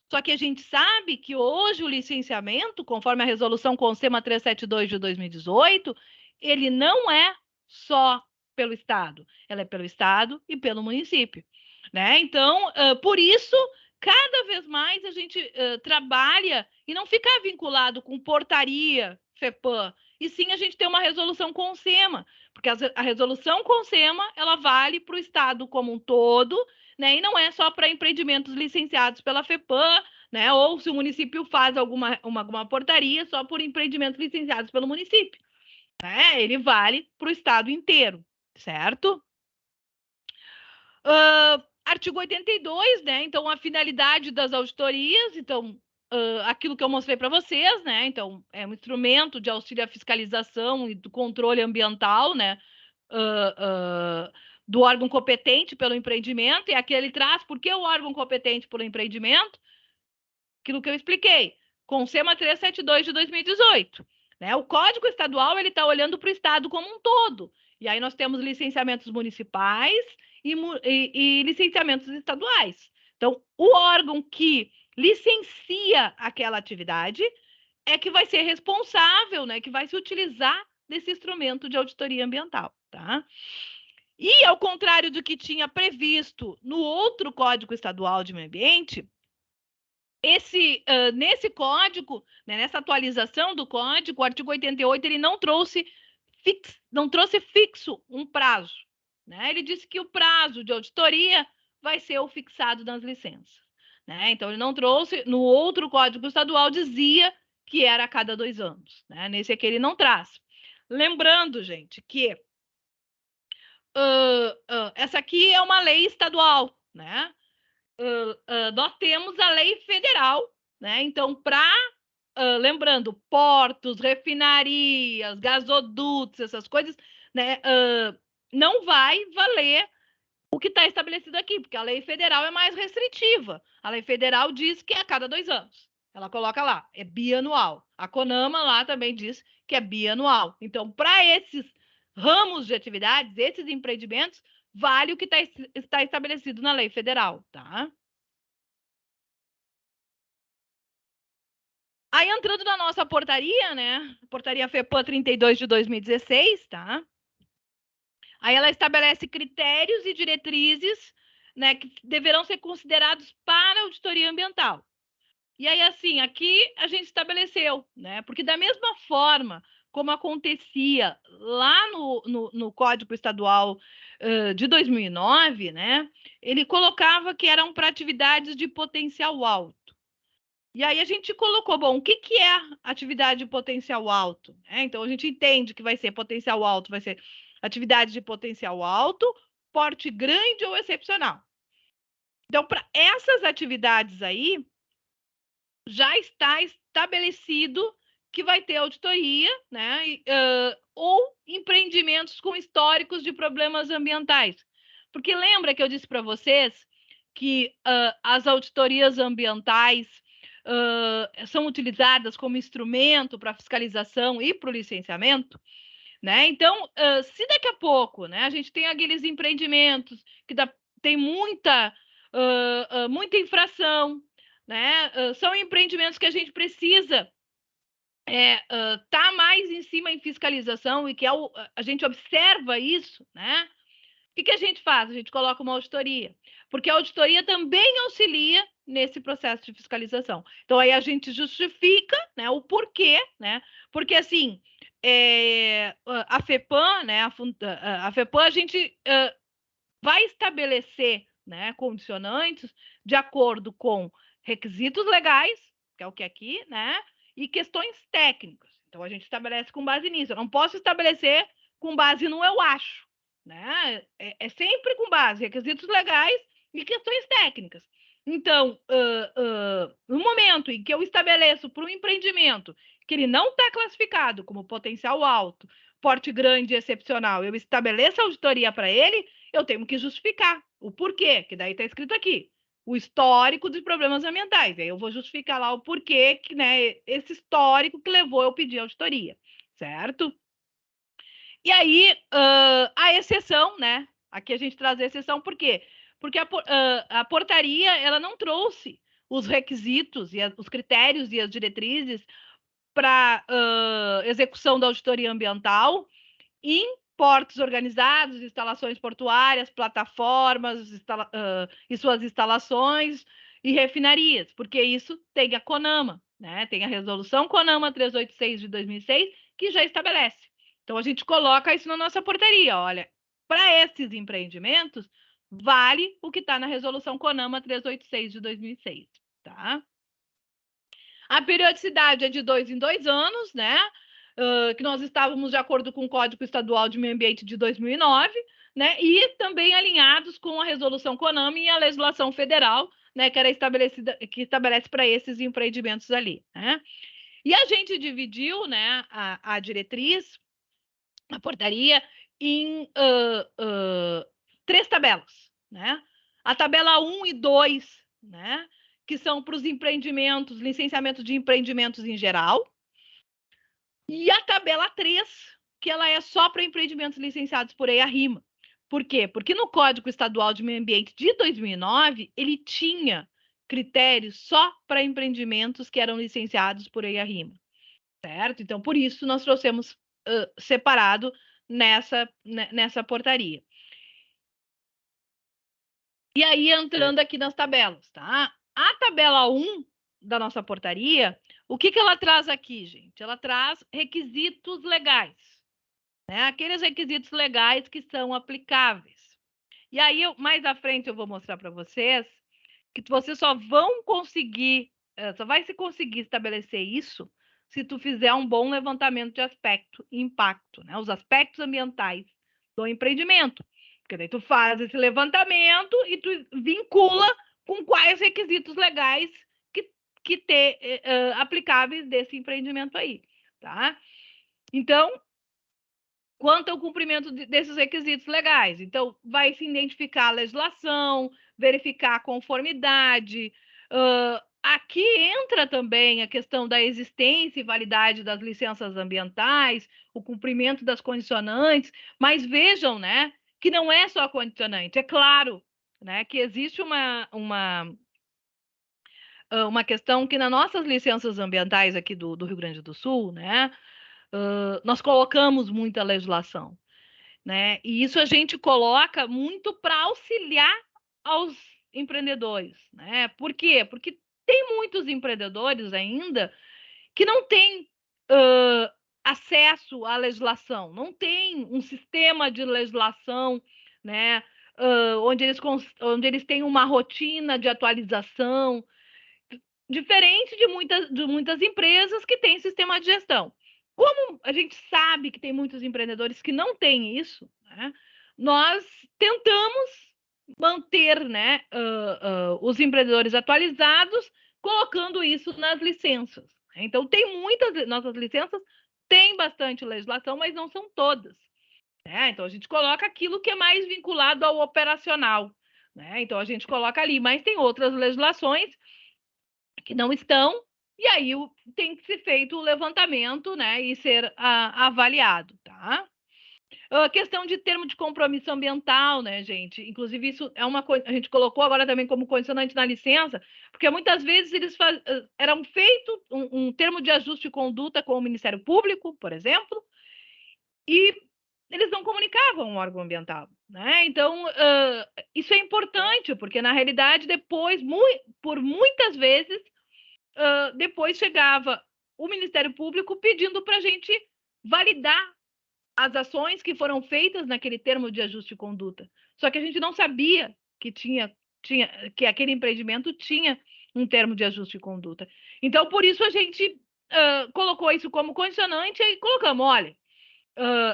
Só que a gente sabe que hoje o licenciamento, conforme a resolução CONSEMA 372 de 2018, ele não é só pelo Estado, ela é pelo Estado e pelo município. Né? Então, por isso, cada vez mais a gente trabalha e não ficar vinculado com portaria FEPAM, e sim a gente ter uma resolução CONSEMA, porque a resolução CONSEMA ela vale para o Estado como um todo, né? E não é só para empreendimentos licenciados pela FEPAM, né? Ou se o município faz alguma portaria só por empreendimentos licenciados pelo município. Né? Ele vale para o Estado inteiro, certo? Artigo 82, né? Então, a finalidade das auditorias, então, aquilo que eu mostrei para vocês, né? Então, é um instrumento de auxílio à fiscalização e do controle ambiental, né? Do órgão competente pelo empreendimento, e aqui ele traz por que o órgão competente pelo empreendimento, aquilo que eu expliquei, CONSEMA 372 de 2018. Né? O Código Estadual ele está olhando para o Estado como um todo, e aí nós temos licenciamentos municipais e licenciamentos estaduais. Então, o órgão que licencia aquela atividade é que vai ser responsável, né, que vai se utilizar desse instrumento de auditoria ambiental, tá? E, ao contrário do que tinha previsto no outro Código Estadual de Meio Ambiente, nesse código, né, nessa atualização do código, o artigo 88, ele não trouxe fixo um prazo, né? Ele disse que o prazo de auditoria vai ser o fixado nas licenças, né? Então, ele não trouxe, no outro Código Estadual dizia que era a cada 2 anos, né? Nesse aqui ele não traz. Lembrando, gente, que essa aqui é uma lei estadual, né? Nós temos a lei federal, né? Então, lembrando, portos, refinarias, gasodutos, essas coisas, né? Não vai valer o que está estabelecido aqui, porque a lei federal é mais restritiva. A lei federal diz que é a cada 2 anos. Ela coloca lá, é bianual. A CONAMA lá também diz que é bianual. Então, para esses ramos de atividades, esses empreendimentos, vale o que está estabelecido na lei federal, tá? Aí, entrando na nossa portaria, né? Portaria FEPAM 32 de 2016, tá? Aí ela estabelece critérios e diretrizes, né, que deverão ser considerados para a auditoria ambiental. E aí, assim, aqui a gente estabeleceu, né? Porque da mesma forma como acontecia lá no Código Estadual de 2009, né? Ele colocava que eram para atividades de potencial alto. E aí a gente colocou, bom, o que é atividade de potencial alto? Então, a gente entende que vai ser potencial alto, vai ser atividade de potencial alto, porte grande ou excepcional. Então, para essas atividades aí, já está estabelecido que vai ter auditoria, né? Ou empreendimentos com históricos de problemas ambientais. Porque lembra que eu disse para vocês que as auditorias ambientais são utilizadas como instrumento para fiscalização e para o licenciamento, né? Então, se daqui a pouco, né, a gente tem aqueles empreendimentos que tem muita infração, né? São empreendimentos que a gente precisa tá mais em cima em fiscalização e que a gente observa isso, né? O que a gente faz? A gente coloca uma auditoria, porque a auditoria também auxilia nesse processo de fiscalização. Então, aí a gente justifica, né, o porquê, né? Porque, assim, a FEPAM, né, a FEPAM, a gente vai estabelecer, né, condicionantes de acordo com requisitos legais, que é o que é aqui, né, e questões técnicas. Então, a gente estabelece com base nisso. Eu não posso estabelecer com base no eu acho, né? É sempre com base em requisitos legais e questões técnicas. Então, no momento em que eu estabeleço para um empreendimento que ele não está classificado como potencial alto, porte grande e excepcional, eu estabeleço a auditoria para ele, eu tenho que justificar o porquê, que daí está escrito aqui, o histórico de problemas ambientais. Aí eu vou justificar lá o porquê, que, né, esse histórico que levou eu pedir auditoria, certo? E aí, a exceção, né? Aqui a gente traz a exceção, por quê? Porque a portaria, ela não trouxe os requisitos, e os critérios e as diretrizes para execução da auditoria ambiental em portos organizados, instalações portuárias, plataformas e suas instalações e refinarias, porque isso tem a CONAMA, né? Tem a resolução CONAMA 386 de 2006, que já estabelece. Então, a gente coloca isso na nossa portaria. Olha, para esses empreendimentos, vale o que está na resolução CONAMA 386 de 2006, tá? A periodicidade é de 2 em 2 anos, né? Que nós estávamos de acordo com o Código Estadual de Meio Ambiente de 2009, né? E também alinhados com a resolução CONAMA e a legislação federal, né? Que era estabelecida, que estabelece para esses empreendimentos ali, né? E a gente dividiu, né? A diretriz, a portaria, em 3 tabelas, né? A tabela 1 e 2, né? Que são para os empreendimentos, licenciamento de empreendimentos em geral, e a tabela 3, que ela é só para empreendimentos licenciados por EIA-RIMA. Por quê? Porque no Código Estadual de Meio Ambiente de 2009, ele tinha critérios só para empreendimentos que eram licenciados por EIA-RIMA, certo? Então, por isso, nós trouxemos separado nessa portaria. E aí, entrando aqui nas tabelas, tá? A tabela 1 da nossa portaria, o que ela traz aqui, gente? Ela traz requisitos legais, né? Aqueles requisitos legais que são aplicáveis. E aí, mais à frente, eu vou mostrar para vocês que vocês só vai se conseguir estabelecer isso se tu fizer um bom levantamento de aspecto e impacto, né? Os aspectos ambientais do empreendimento. Porque daí tu faz esse levantamento e tu vincula com quais requisitos legais que aplicáveis desse empreendimento aí, tá? Então, quanto ao cumprimento desses requisitos legais. Então, vai se identificar a legislação, verificar a conformidade. Aqui entra também a questão da existência e validade das licenças ambientais, o cumprimento das condicionantes, mas vejam, né, que não é só condicionante. É claro, né, que existe uma questão que nas nossas licenças ambientais aqui do Rio Grande do Sul, né, nós colocamos muita legislação, né? E isso a gente coloca muito para auxiliar aos empreendedores, né? Por quê? Porque tem muitos empreendedores ainda que não têm acesso à legislação, não tem um sistema de legislação, né? Onde eles têm uma rotina de atualização, diferente de muitas empresas que têm sistema de gestão. Como a gente sabe que tem muitos empreendedores que não têm isso, né, nós tentamos manter, né, os empreendedores atualizados, colocando isso nas licenças. Então, nossas licenças têm bastante legislação, mas não são todas, né? Então, a gente coloca aquilo que é mais vinculado ao operacional, né? Então, a gente coloca ali, mas tem outras legislações que não estão, e aí tem que ser feito o levantamento, né, e ser avaliado, tá? A questão de termo de compromisso ambiental, né, gente? Inclusive, isso é uma coisa, a gente colocou agora também como condicionante na licença, porque muitas vezes eram feito um termo de ajuste de conduta com o Ministério Público, por exemplo, e eles não comunicavam o órgão ambiental, né? Então, isso é importante, porque na realidade, depois, por muitas vezes, depois chegava o Ministério Público pedindo para a gente validar as ações que foram feitas naquele termo de ajuste de conduta. Só que a gente não sabia que que aquele empreendimento tinha um termo de ajuste de conduta. Então, por isso, a gente colocou isso como condicionante e colocamos, olha,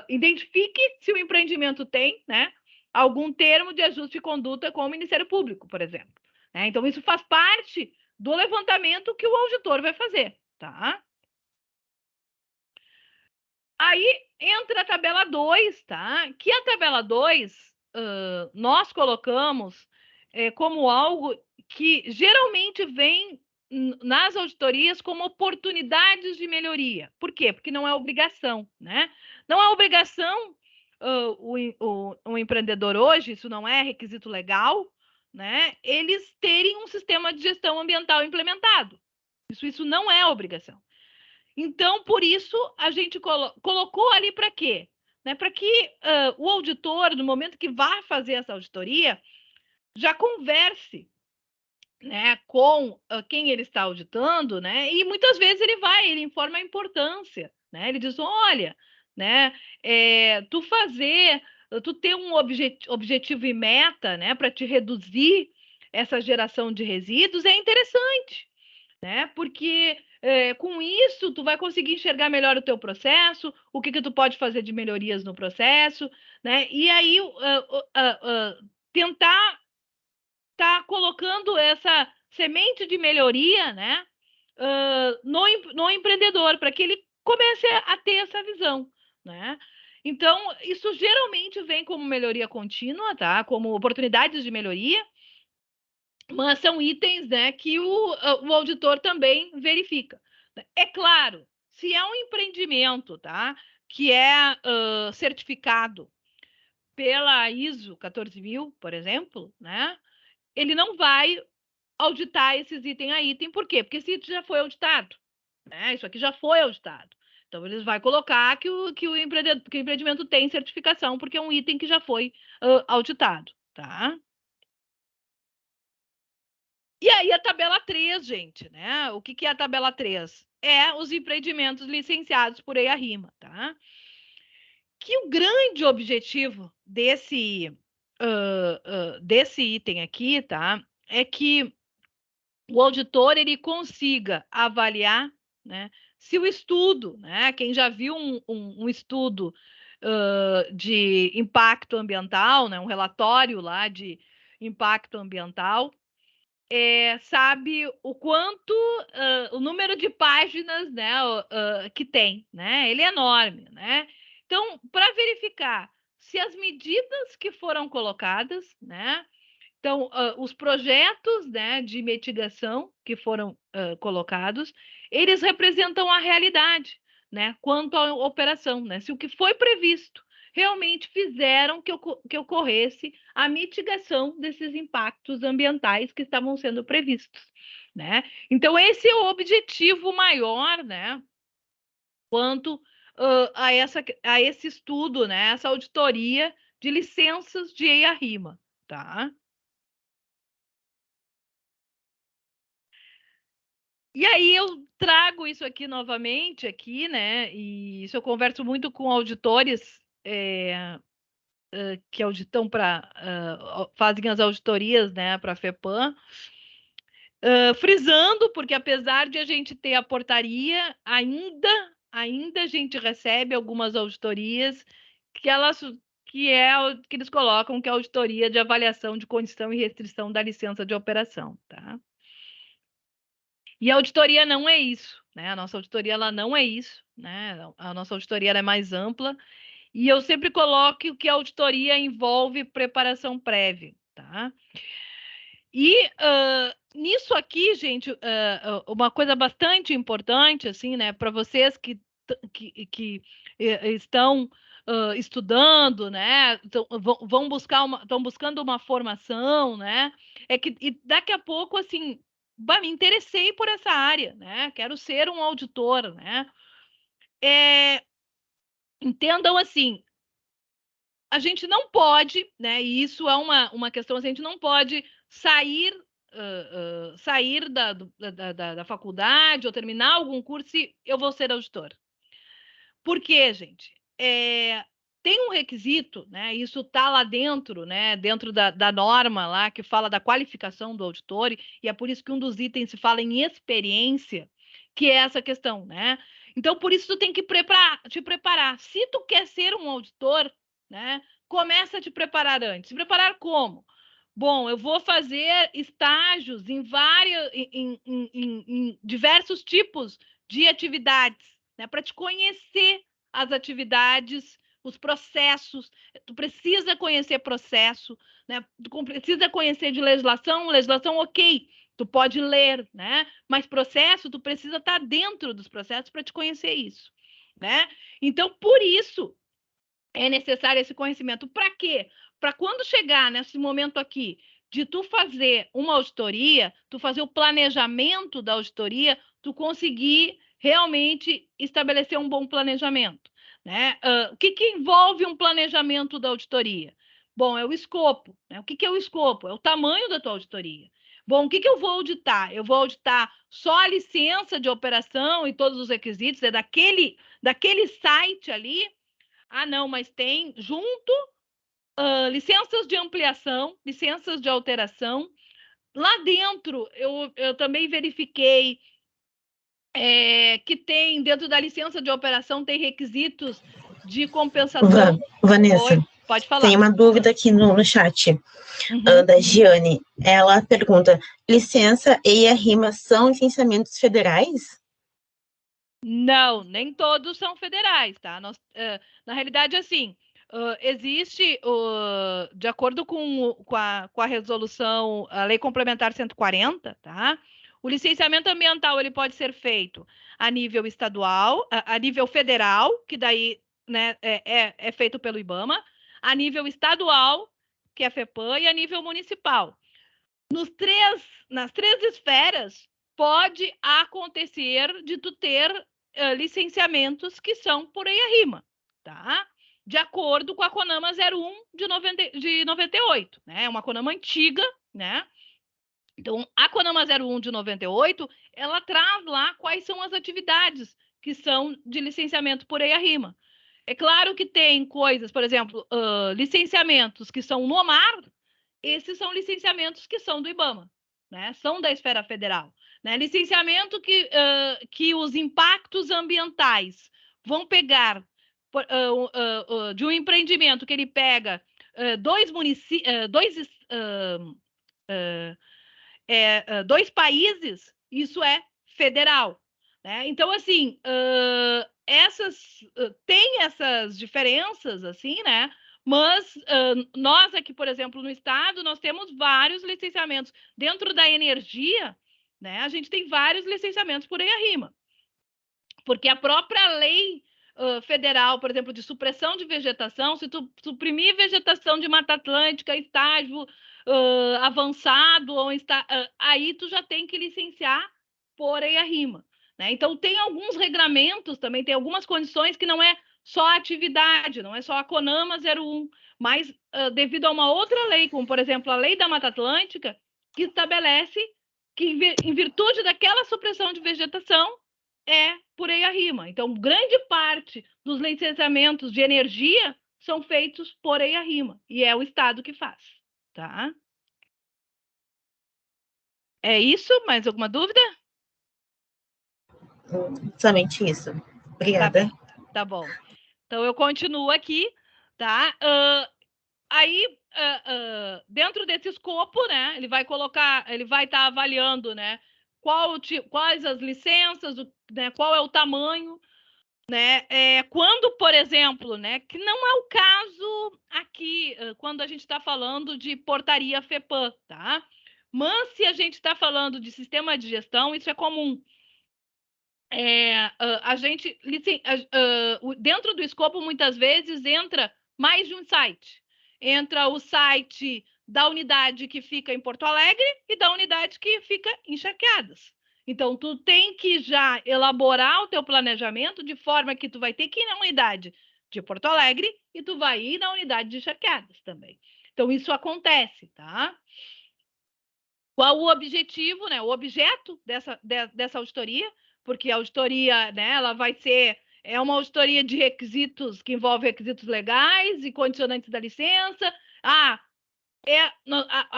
identifique se o empreendimento tem, né, algum termo de ajuste de conduta com o Ministério Público, por exemplo. Né? Então, isso faz parte do levantamento que o auditor vai fazer, tá? Aí entra a tabela 2, tá? Que a tabela 2 nós colocamos como algo que geralmente vem nas auditorias como oportunidades de melhoria. Por quê? Porque não é obrigação, né? Não é obrigação o empreendedor hoje, isso não é requisito legal, né? Eles terem um sistema de gestão ambiental implementado. Isso não é obrigação. Então, por isso, a gente colocou ali para quê? Né? Para que o auditor, no momento que vai fazer essa auditoria, já converse, né, com quem ele está auditando, né? E muitas vezes ele informa a importância, né? Ele diz, olha, né, tu ter um objetivo e meta, né, para te reduzir essa geração de resíduos é interessante, né? Porque com isso tu vai conseguir enxergar melhor o teu processo, o que tu pode fazer de melhorias no processo, né? E aí tentar tá colocando essa semente de melhoria, né, no empreendedor, para que ele comece a ter essa visão, né? Então, isso geralmente vem como melhoria contínua, tá? Como oportunidades de melhoria, mas são itens, né, que o auditor também verifica. É claro, se é um empreendimento, tá, que é certificado pela ISO 14000, por exemplo, né, ele não vai auditar esses item a item. Por quê? Porque esse item já foi auditado, né? Isso aqui já foi auditado. Então, eles vão colocar que o empreendimento tem certificação, porque é um item que já foi auditado, tá? E aí a tabela 3, gente, né? O que é a tabela 3? É os empreendimentos licenciados por EIA-RIMA, tá? Que o grande objetivo desse item aqui, tá? É que o auditor ele consiga avaliar, né? Se o estudo, né? Quem já viu um estudo de impacto ambiental, né? Um relatório lá de impacto ambiental, sabe o quanto, o número de páginas, né, que tem, né? Ele é enorme, né? Então, para verificar se as medidas que foram colocadas, né? Então, os projetos, né, de mitigação que foram colocados, eles representam a realidade, né? Quanto à operação, né? Se o que foi previsto realmente fizeram que ocorresse a mitigação desses impactos ambientais que estavam sendo previstos, né? Então, esse é o objetivo maior, né? Quanto a esse estudo, né? Essa auditoria de licenças de EIA-RIMA, tá? E aí eu trago isso aqui novamente, aqui, né? E isso eu converso muito com auditores que auditam fazem as auditorias, né, para a FEPAM, frisando, porque apesar de a gente ter a portaria, ainda a gente recebe algumas auditorias que que eles colocam que é a auditoria de avaliação de condição e restrição da licença de operação, tá? E a auditoria não é isso, né? A nossa auditoria ela não é isso, né? A nossa auditoria é mais ampla. E eu sempre coloco que a auditoria envolve preparação prévia, tá? E nisso aqui, gente, uma coisa bastante importante, assim, né, para vocês que estão estudando, né, vão buscar estão buscando uma formação, né, e daqui a pouco, assim, me interessei por essa área, né, quero ser um auditor, né, entendam assim, a gente não pode, né? E isso é uma questão, a gente não pode sair da faculdade ou terminar algum curso e eu vou ser auditor. Por quê, gente? Tem um requisito, né? Isso está lá dentro, né? Dentro da norma lá que fala da qualificação do auditor, e é por isso que um dos itens se fala em experiência, que é essa questão, né? Então, por isso tu tem que te preparar. Se tu quer ser um auditor, né? Começa a te preparar antes. Se preparar como? Bom, eu vou fazer estágios em diversos tipos de atividades, né? Para te conhecer as atividades, os processos. Tu precisa conhecer processo, né? Tu precisa conhecer de legislação, ok. Tu pode ler, né? Mas processo, tu precisa estar dentro dos processos para te conhecer isso, né? Então, por isso é necessário esse conhecimento. Para quê? Para quando chegar nesse momento aqui de tu fazer uma auditoria, tu fazer o planejamento da auditoria, tu conseguir realmente estabelecer um bom planejamento, né? O que envolve um planejamento da auditoria? Bom, é o escopo, né? O que é o escopo? É o tamanho da tua auditoria. Bom, o que eu vou auditar? Eu vou auditar só a licença de operação e todos os requisitos, é daquele site ali. Ah, não, mas tem junto licenças de ampliação, licenças de alteração. Lá dentro, eu também verifiquei que tem, dentro da licença de operação, tem requisitos de compensação. Vanessa, Oi, pode falar. Tem uma dúvida aqui no chat, da Giane. Ela pergunta, licença e a RIMA são licenciamentos federais? Não, nem todos são federais, tá? Na realidade, assim, existe, de acordo com a resolução, a Lei Complementar 140, tá? O licenciamento ambiental ele pode ser feito a nível estadual, a nível federal, que daí, né, é feito pelo IBAMA, a nível estadual, que é a FEPAM, e a nível municipal. nas três esferas, pode acontecer de tu ter licenciamentos que são por EIA-RIMA, tá? De acordo com a CONAMA 01 de 98, né? É uma CONAMA antiga, né? Então, a CONAMA 01 de 98, ela traz lá quais são as atividades que são de licenciamento por EIA-RIMA. É claro que tem coisas, por exemplo, licenciamentos que são no mar, esses são licenciamentos que são do IBAMA, né? São da esfera federal. Né? Licenciamento que os impactos ambientais vão pegar de um empreendimento que ele pega dois países, isso é federal. Né? Então, assim, tem essas diferenças, assim, né? Mas nós aqui, por exemplo, no estado, nós temos vários licenciamentos. Dentro da energia, né, a gente tem vários licenciamentos por EIA-RIMA. Porque a própria lei federal, por exemplo, de supressão de vegetação, se tu suprimir vegetação de Mata Atlântica, estágio avançado, aí tu já tem que licenciar por EIA-RIMA. Né? Então, tem alguns regramentos também, tem algumas condições que não é só a atividade, não é só a CONAMA 01, mas devido a uma outra lei, como, por exemplo, a lei da Mata Atlântica, que estabelece que, em virtude daquela supressão de vegetação, é por EIA-RIMA. Então, grande parte dos licenciamentos de energia são feitos por EIA-RIMA, e é o Estado que faz, tá? É isso? Mais alguma dúvida? Somente isso. Obrigada. Tá bom. Então, eu continuo aqui, tá? Aí, dentro desse escopo, né, ele vai estar avaliando, né, quais as licenças, né, qual é o tamanho, né, quando, por exemplo, né, que não é o caso aqui, quando a gente está falando de portaria FEPAM, tá? Mas se a gente está falando de sistema de gestão, isso é comum. A gente, dentro do escopo, muitas vezes, entra mais de um site. Entra o site da unidade que fica em Porto Alegre e da unidade que fica em Charqueadas. Então, tu tem que já elaborar o teu planejamento de forma que tu vai ter que ir na unidade de Porto Alegre e tu vai ir na unidade de Charqueadas também. Então, isso acontece, tá? Qual o objetivo, né? O objeto dessa auditoria? Porque a auditoria, né, ela vai ser uma auditoria de requisitos que envolve requisitos legais e condicionantes da licença. A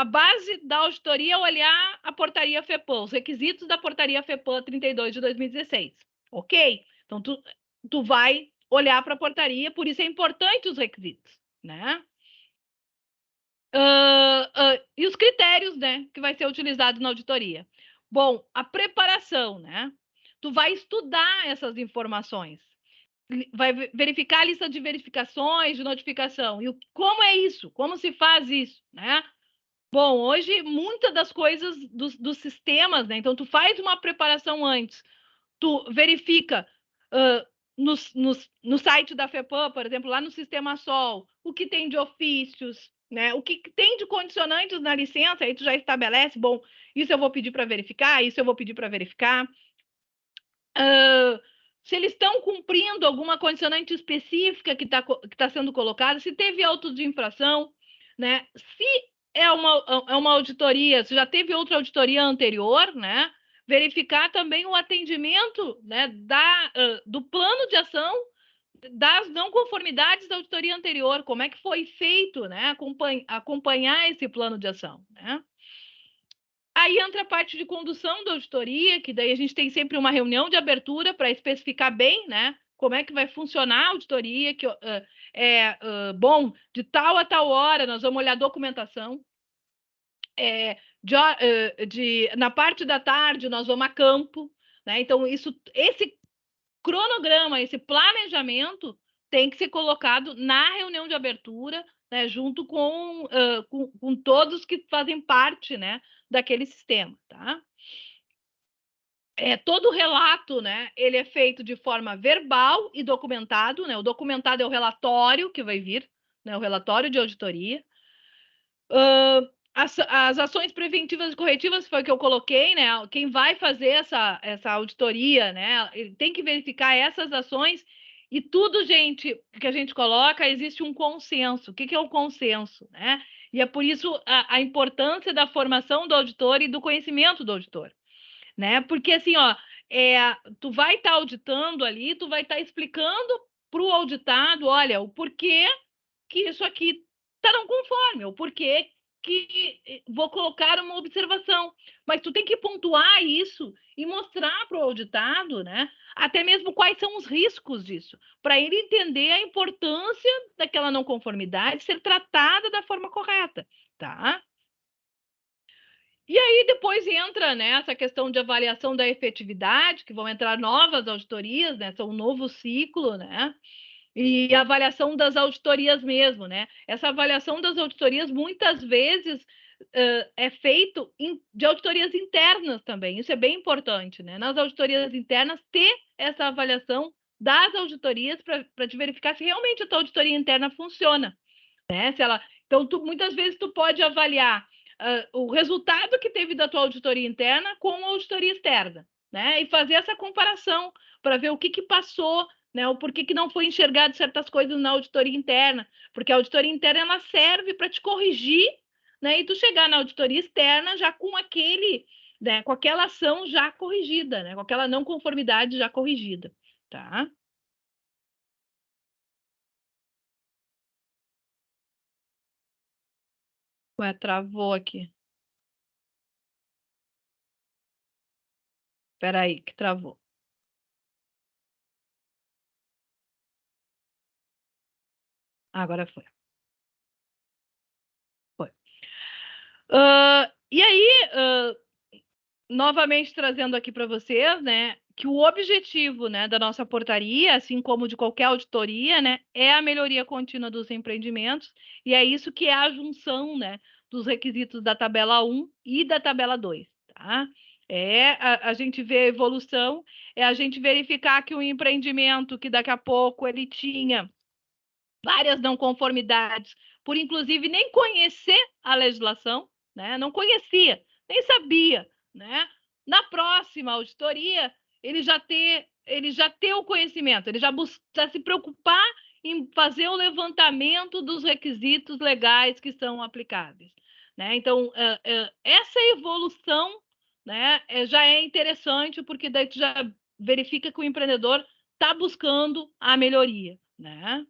base da auditoria é olhar a portaria FEPAM, os requisitos da portaria FEPAM 32 de 2016. Ok? Então, tu vai olhar para a portaria, por isso é importante os requisitos, né? E os critérios, né, que vai ser utilizado na auditoria. Bom, a preparação, né? Tu vai estudar essas informações, vai verificar a lista de verificações, de notificação, e como é isso, como se faz isso, né? Bom, hoje, muitas das coisas dos sistemas, né? Então, tu faz uma preparação antes, tu verifica no site da FEPAM, por exemplo, lá no Sistema Sol, o que tem de ofícios, né? O que tem de condicionantes na licença, aí tu já estabelece, bom, isso eu vou pedir para verificar, isso eu vou pedir para verificar. Se eles estão cumprindo alguma condicionante específica que tá sendo colocada, se teve auto de infração, né? Se é uma auditoria, se já teve outra auditoria anterior, né? Verificar também o atendimento, né, do plano de ação das não conformidades da auditoria anterior, como é que foi feito, né? Acompanhar esse plano de ação, né? Aí entra a parte de condução da auditoria, que daí a gente tem sempre uma reunião de abertura para especificar bem, né, como é que vai funcionar a auditoria, que bom, de tal a tal hora nós vamos olhar a documentação, na parte da tarde nós vamos a campo, né, então esse cronograma, esse planejamento tem que ser colocado na reunião de abertura, né, junto com todos que fazem parte, né, daquele sistema, tá? Todo relato, né, ele é feito de forma verbal e documentado, né? O documentado é o relatório que vai vir, né, o relatório de auditoria. as ações preventivas e corretivas foi o que eu coloquei, né? Quem vai fazer essa auditoria, né? Ele tem que verificar essas ações e tudo, gente, que a gente coloca, existe um consenso. O que é o consenso, né? E é por isso a importância da formação do auditor e do conhecimento do auditor, né? Porque assim, ó, tu vai estar auditando ali, tu vai estar explicando para o auditado, olha, o porquê que isso aqui está não conforme, o porquê que vou colocar uma observação. Mas tu tem que pontuar isso e mostrar para o auditado, né? Até mesmo quais são os riscos disso, para ele entender a importância daquela não conformidade ser tratada da forma correta, tá? E aí depois entra, né, essa questão de avaliação da efetividade, que vão entrar novas auditorias, né? São um novo ciclo, né? E a avaliação das auditorias mesmo, né? Essa avaliação das auditorias muitas vezes é feito de auditorias internas também. Isso é bem importante, né? Nas auditorias internas, ter essa avaliação das auditorias para te verificar se realmente a tua auditoria interna funciona, né? Se ela... Então, muitas vezes tu pode avaliar o resultado que teve da tua auditoria interna com a auditoria externa, né? E fazer essa comparação para ver o que passou, né? O porquê que não foi enxergado certas coisas na auditoria interna, porque a auditoria interna ela serve para te corrigir, né? E tu chegar na auditoria externa já com aquele, né? Com aquela ação já corrigida, né? Com aquela não conformidade já corrigida, tá? Ué, travou aqui. Espera aí, que travou. Agora foi. Foi. E aí, novamente trazendo aqui para vocês, né, que o objetivo, né, da nossa portaria, assim como de qualquer auditoria, né, é a melhoria contínua dos empreendimentos, e é isso que é a junção, né, dos requisitos da tabela 1 e da tabela 2, tá? A gente vê a evolução, é a gente verificar que o empreendimento que daqui a pouco ele tinha várias não conformidades, por inclusive nem conhecer a legislação, né? Não conhecia, nem sabia, né? Na próxima auditoria, ele já ter o conhecimento, ele já se preocupar em fazer o levantamento dos requisitos legais que são aplicáveis, né? Então, essa evolução, né, já é interessante, porque daí tu já verifica que o empreendedor está buscando a melhoria, né?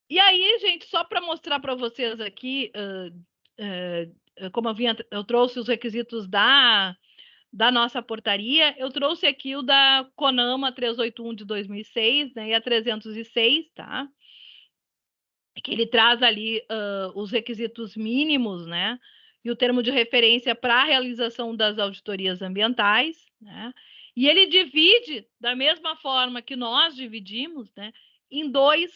E aí, gente, só para mostrar para vocês aqui, como eu trouxe os requisitos da nossa portaria, eu trouxe aqui o da CONAMA 381 de 2006, né, e a 306, tá? Que ele traz ali os requisitos mínimos, né? E o termo de referência para a realização das auditorias ambientais, né? E ele divide, da mesma forma que nós dividimos, né, em dois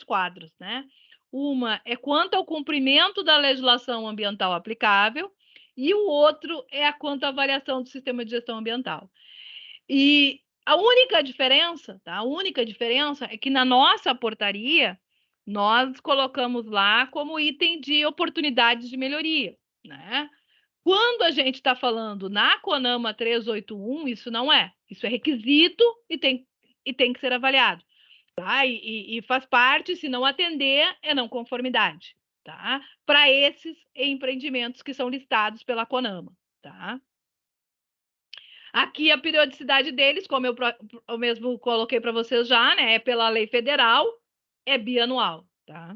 quadros, né? Uma é quanto ao cumprimento da legislação ambiental aplicável e o outro é quanto à avaliação do sistema de gestão ambiental. E a única diferença, tá? A única diferença é que na nossa portaria nós colocamos lá como item de oportunidades de melhoria, né? Quando a gente está falando na CONAMA 381, isso não é. Isso é requisito e tem que ser avaliado. Tá? E faz parte, se não atender, é não conformidade, tá? Para esses empreendimentos que são listados pela CONAMA, tá? Aqui a periodicidade deles, como eu mesmo coloquei para vocês já, né? É pela lei federal, é bianual, tá?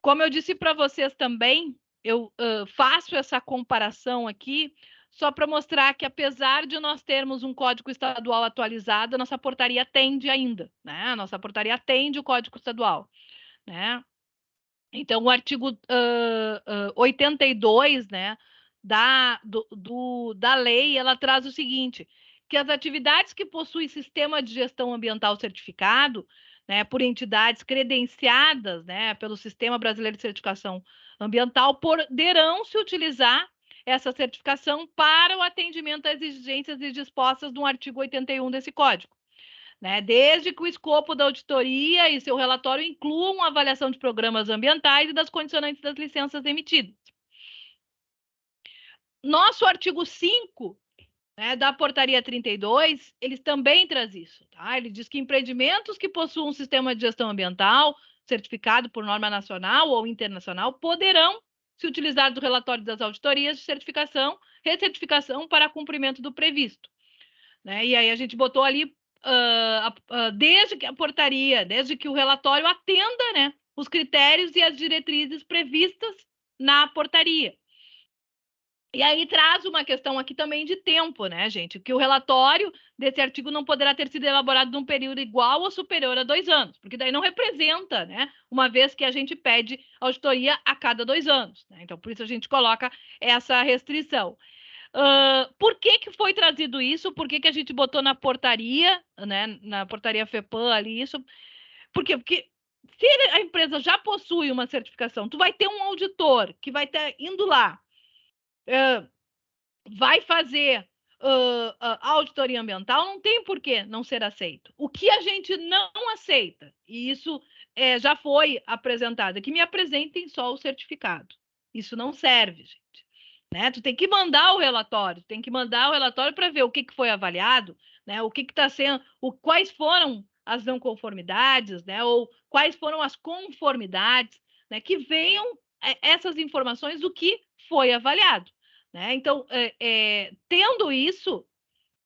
Como eu disse para vocês também, eu faço essa comparação aqui só para mostrar que, apesar de nós termos um código estadual atualizado, a nossa portaria atende ainda, né? A nossa portaria atende o código estadual, né? Então, o artigo 82, né, da lei, ela traz o seguinte, que as atividades que possuem sistema de gestão ambiental certificado, né, por entidades credenciadas, né, pelo Sistema Brasileiro de Certificação Ambiental, poderão se utilizar essa certificação para o atendimento às exigências dispostas no artigo 81 desse código. né? Desde que o escopo da auditoria e seu relatório incluam a avaliação de programas ambientais e das condicionantes das licenças emitidas. Nosso artigo 5, né, da portaria 32, eles também traz isso, tá? Ele diz que empreendimentos que possuam um sistema de gestão ambiental certificado por norma nacional ou internacional poderão se utilizar do relatório das auditorias de certificação, recertificação para cumprimento do previsto, né? E aí a gente botou ali desde que a portaria, desde que o relatório atenda, né, os critérios e as diretrizes previstas na portaria. E aí traz uma questão aqui também de tempo, né, gente? Que o relatório desse artigo não poderá ter sido elaborado num período igual ou superior a 2 anos, porque daí não representa, né? Uma vez que a gente pede auditoria a cada 2 anos, né? Então, por isso a gente coloca essa restrição. Por que foi trazido isso? Por que a gente botou na portaria, né? Na portaria FEPAM ali isso? Por quê? Porque se a empresa já possui uma certificação, tu vai ter um auditor que vai estar indo lá, vai fazer a auditoria ambiental, não tem por que não ser aceito. O que a gente não aceita, e isso já foi apresentado, é que me apresentem só o certificado. Isso não serve, gente. Né? Tu tem que mandar o relatório, para ver o que foi avaliado, né? O que está sendo, quais foram as não conformidades, né? Ou quais foram as conformidades, né? Que venham essas informações do que foi avaliado. Né? Então, tendo isso,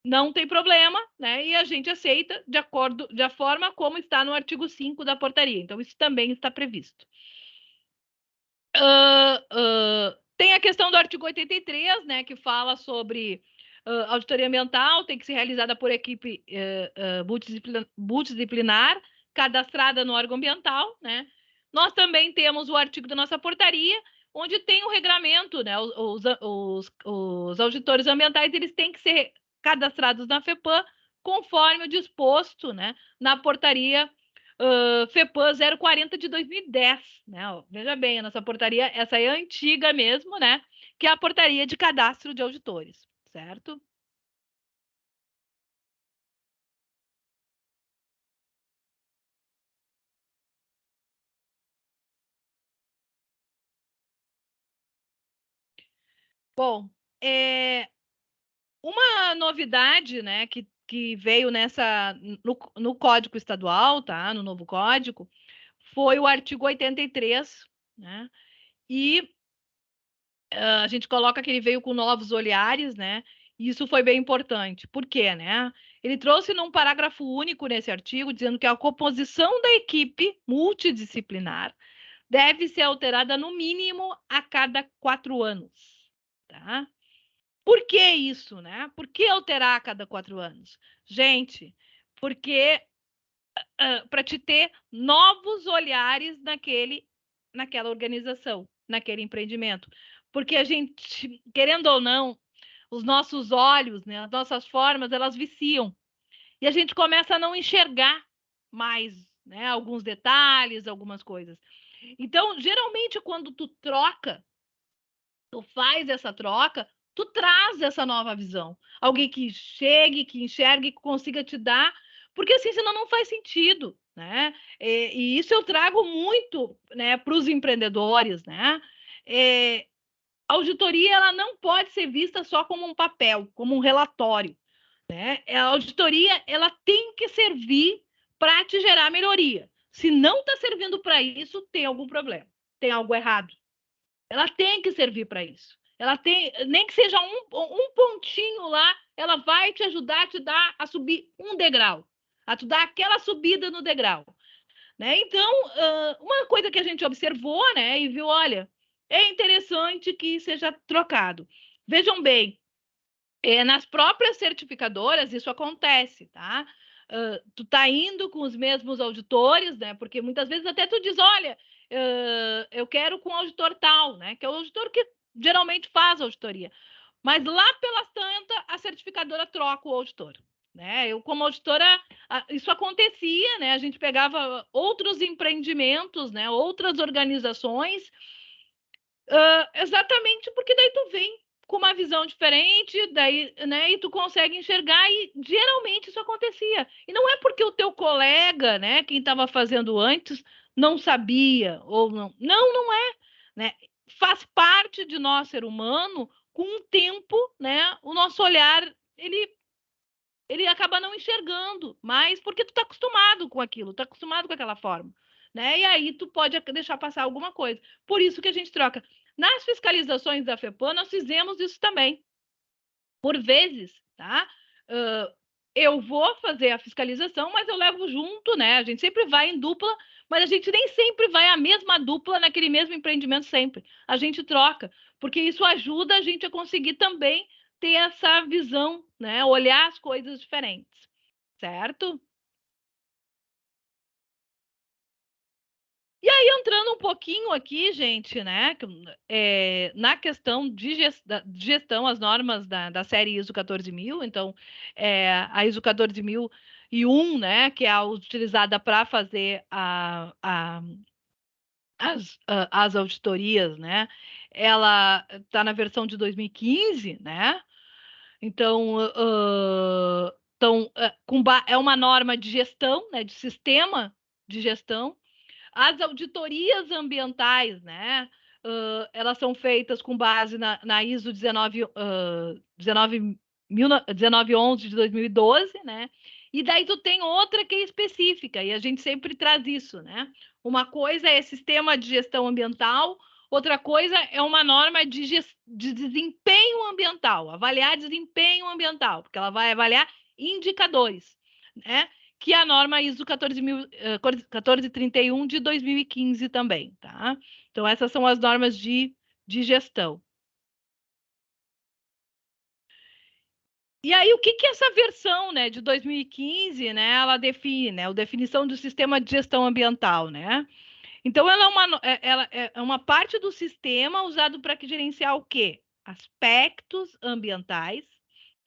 não tem problema, né? E a gente aceita de acordo da forma como está no artigo 5 da portaria. Então, isso também está previsto. Tem a questão do artigo 83, né? Que fala sobre auditoria ambiental, tem que ser realizada por equipe multidisciplinar, cadastrada no órgão ambiental, né? Nós também temos o artigo da nossa portaria, onde tem o regramento, né? Os auditores ambientais, eles têm que ser cadastrados na FEPAM, conforme o disposto, né, na portaria FEPAM 040 de 2010, né? Veja bem, a nossa portaria, essa é antiga mesmo, né? Que é a portaria de cadastro de auditores, certo? Bom, uma novidade, né, que veio no Código Estadual, tá? No novo Código, foi o artigo 83, né? E a gente coloca que ele veio com novos olhares, né? E isso foi bem importante. Por quê, né? Ele trouxe num parágrafo único nesse artigo, dizendo que a composição da equipe multidisciplinar deve ser alterada no mínimo a cada 4 anos, tá? Por que isso, né? Por que alterar a cada 4 anos? Gente, porque para te ter novos olhares naquela organização, naquele empreendimento. Porque a gente, querendo ou não, os nossos olhos, né, as nossas formas, elas viciam. E a gente começa a não enxergar mais, né, alguns detalhes, algumas coisas. Então, geralmente, quando tu faz essa troca, tu traz essa nova visão. Alguém que chegue, que enxergue, que consiga te dar, porque assim, senão não faz sentido, né? E isso eu trago muito, né, para os empreendedores, né? A auditoria, ela não pode ser vista só como um papel, como um relatório, né? A auditoria, ela tem que servir para te gerar melhoria. Se não está servindo para isso, tem algum problema, tem algo errado. Ela tem que servir para isso. Ela tem, nem que seja um pontinho lá, ela vai te ajudar a subir um degrau, a te dar aquela subida no degrau, né? Então, uma coisa que a gente observou, né, e viu, olha, é interessante que seja trocado. Vejam bem, nas próprias certificadoras isso acontece, tá? Tu tá indo com os mesmos auditores, né? Porque muitas vezes até tu diz, olha, eu quero com o auditor tal, né? Que é o auditor que geralmente faz auditoria. Mas lá pelas tantas, a certificadora troca o auditor. Né? Eu, como auditora, isso acontecia, né? A gente pegava outros empreendimentos, né? Outras organizações, exatamente porque daí tu vem com uma visão diferente, daí, né, e tu consegue enxergar, e geralmente isso acontecia. E não é porque o teu colega, né, quem estava fazendo antes, não sabia, ou não. Não, não é, né? Faz parte de nós, ser humano, com o tempo, né, o nosso olhar, ele acaba não enxergando, mas porque tu tá acostumado com aquilo, tá acostumado com aquela forma, né? E aí tu pode deixar passar alguma coisa. Por isso que a gente troca. Nas fiscalizações da FEPAM, nós fizemos isso também. Por vezes, tá? Eu vou fazer a fiscalização, mas eu levo junto, né? A gente sempre vai em dupla, mas a gente nem sempre vai a mesma dupla naquele mesmo empreendimento sempre. A gente troca, porque isso ajuda a gente a conseguir também ter essa visão, né? Olhar as coisas diferentes, certo? E aí, entrando um pouquinho aqui, gente, né, na questão de gestão, as normas da série ISO 14000, então, a ISO 14001, né, que é a utilizada para fazer as auditorias, né, ela está na versão de 2015, né, então, é uma norma de gestão, né, de sistema de gestão. As auditorias ambientais, né? Elas são feitas com base na ISO 1911 de 2012, né? E daí tu tem outra que é específica, e a gente sempre traz isso, né? Uma coisa é sistema de gestão ambiental, outra coisa é uma norma de desempenho ambiental, avaliar desempenho ambiental, porque ela vai avaliar indicadores, né? Que é a norma ISO 1431 de 2015 também, tá? Então, essas são as normas de gestão. E aí, o que essa versão, né, de 2015, né, ela define, né, a definição do sistema de gestão ambiental, né? Então, ela é uma parte do sistema usado para gerenciar o quê? Aspectos ambientais,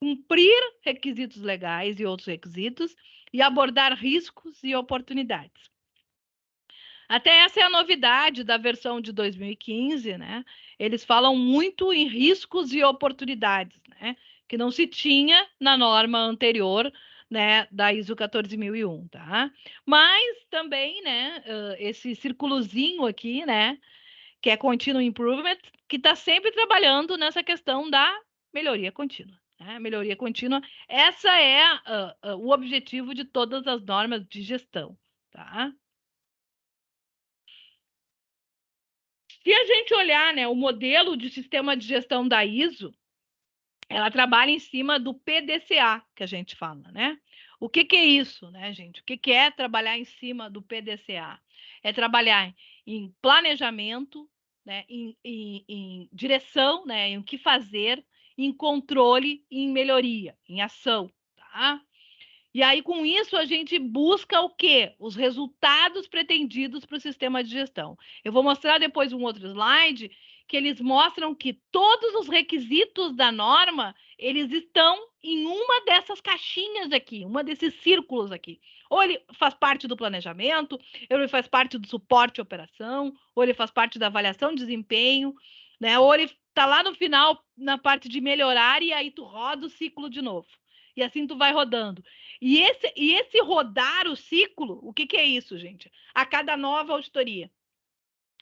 cumprir requisitos legais e outros requisitos, e abordar riscos e oportunidades. Até essa é a novidade da versão de 2015, né? Eles falam muito em riscos e oportunidades, né? Que não se tinha na norma anterior, né? Da ISO 14001, tá? Mas também, né? Esse círculozinho aqui, né? Que é Continuous Improvement, que está sempre trabalhando nessa questão da melhoria contínua. Né? Melhoria contínua, essa é o objetivo de todas as normas de gestão, tá? Se a gente olhar, né, o modelo de sistema de gestão da ISO, ela trabalha em cima do PDCA, que a gente fala, né? O que é isso, né, gente? O que é trabalhar em cima do PDCA? É trabalhar em planejamento, né, em direção, né, em o que fazer, em controle e em melhoria, em ação, tá? E aí, com isso, a gente busca o quê? Os resultados pretendidos para o sistema de gestão. Eu vou mostrar depois um outro slide que eles mostram que todos os requisitos da norma, eles estão em uma dessas caixinhas aqui, uma desses círculos aqui. Ou ele faz parte do planejamento, ou ele faz parte do suporte à operação, ou ele faz parte da avaliação de desempenho, né? Ou ele está lá no final, na parte de melhorar, e aí tu roda o ciclo de novo. E assim tu vai rodando. E esse rodar o ciclo, o que é isso, gente? A cada nova auditoria,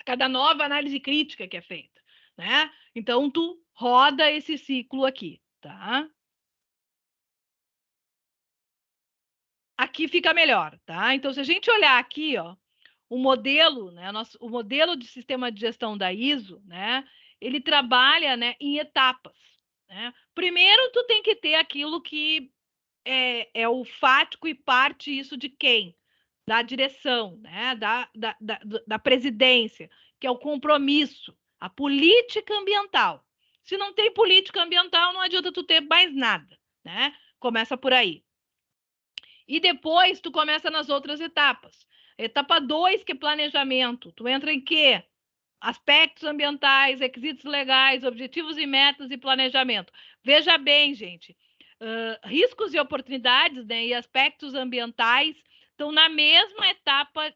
a cada nova análise crítica que é feita, né? Então, tu roda esse ciclo aqui, tá? Aqui fica melhor, tá? Então, se a gente olhar aqui, ó, o modelo, né, o modelo de sistema de gestão da ISO, né, ele trabalha, né, em etapas, né? Primeiro, tu tem que ter aquilo que é o fático e parte isso de quem? Da direção, né? da presidência, que é o compromisso, a política ambiental. Se não tem política ambiental, não adianta tu ter mais nada, né? Começa por aí. E depois tu começa nas outras etapas. Etapa 2, que é planejamento. Tu entra em quê? Aspectos ambientais, requisitos legais, objetivos e metas e planejamento. Veja bem, gente, riscos e oportunidades, né, e aspectos ambientais estão na mesma etapa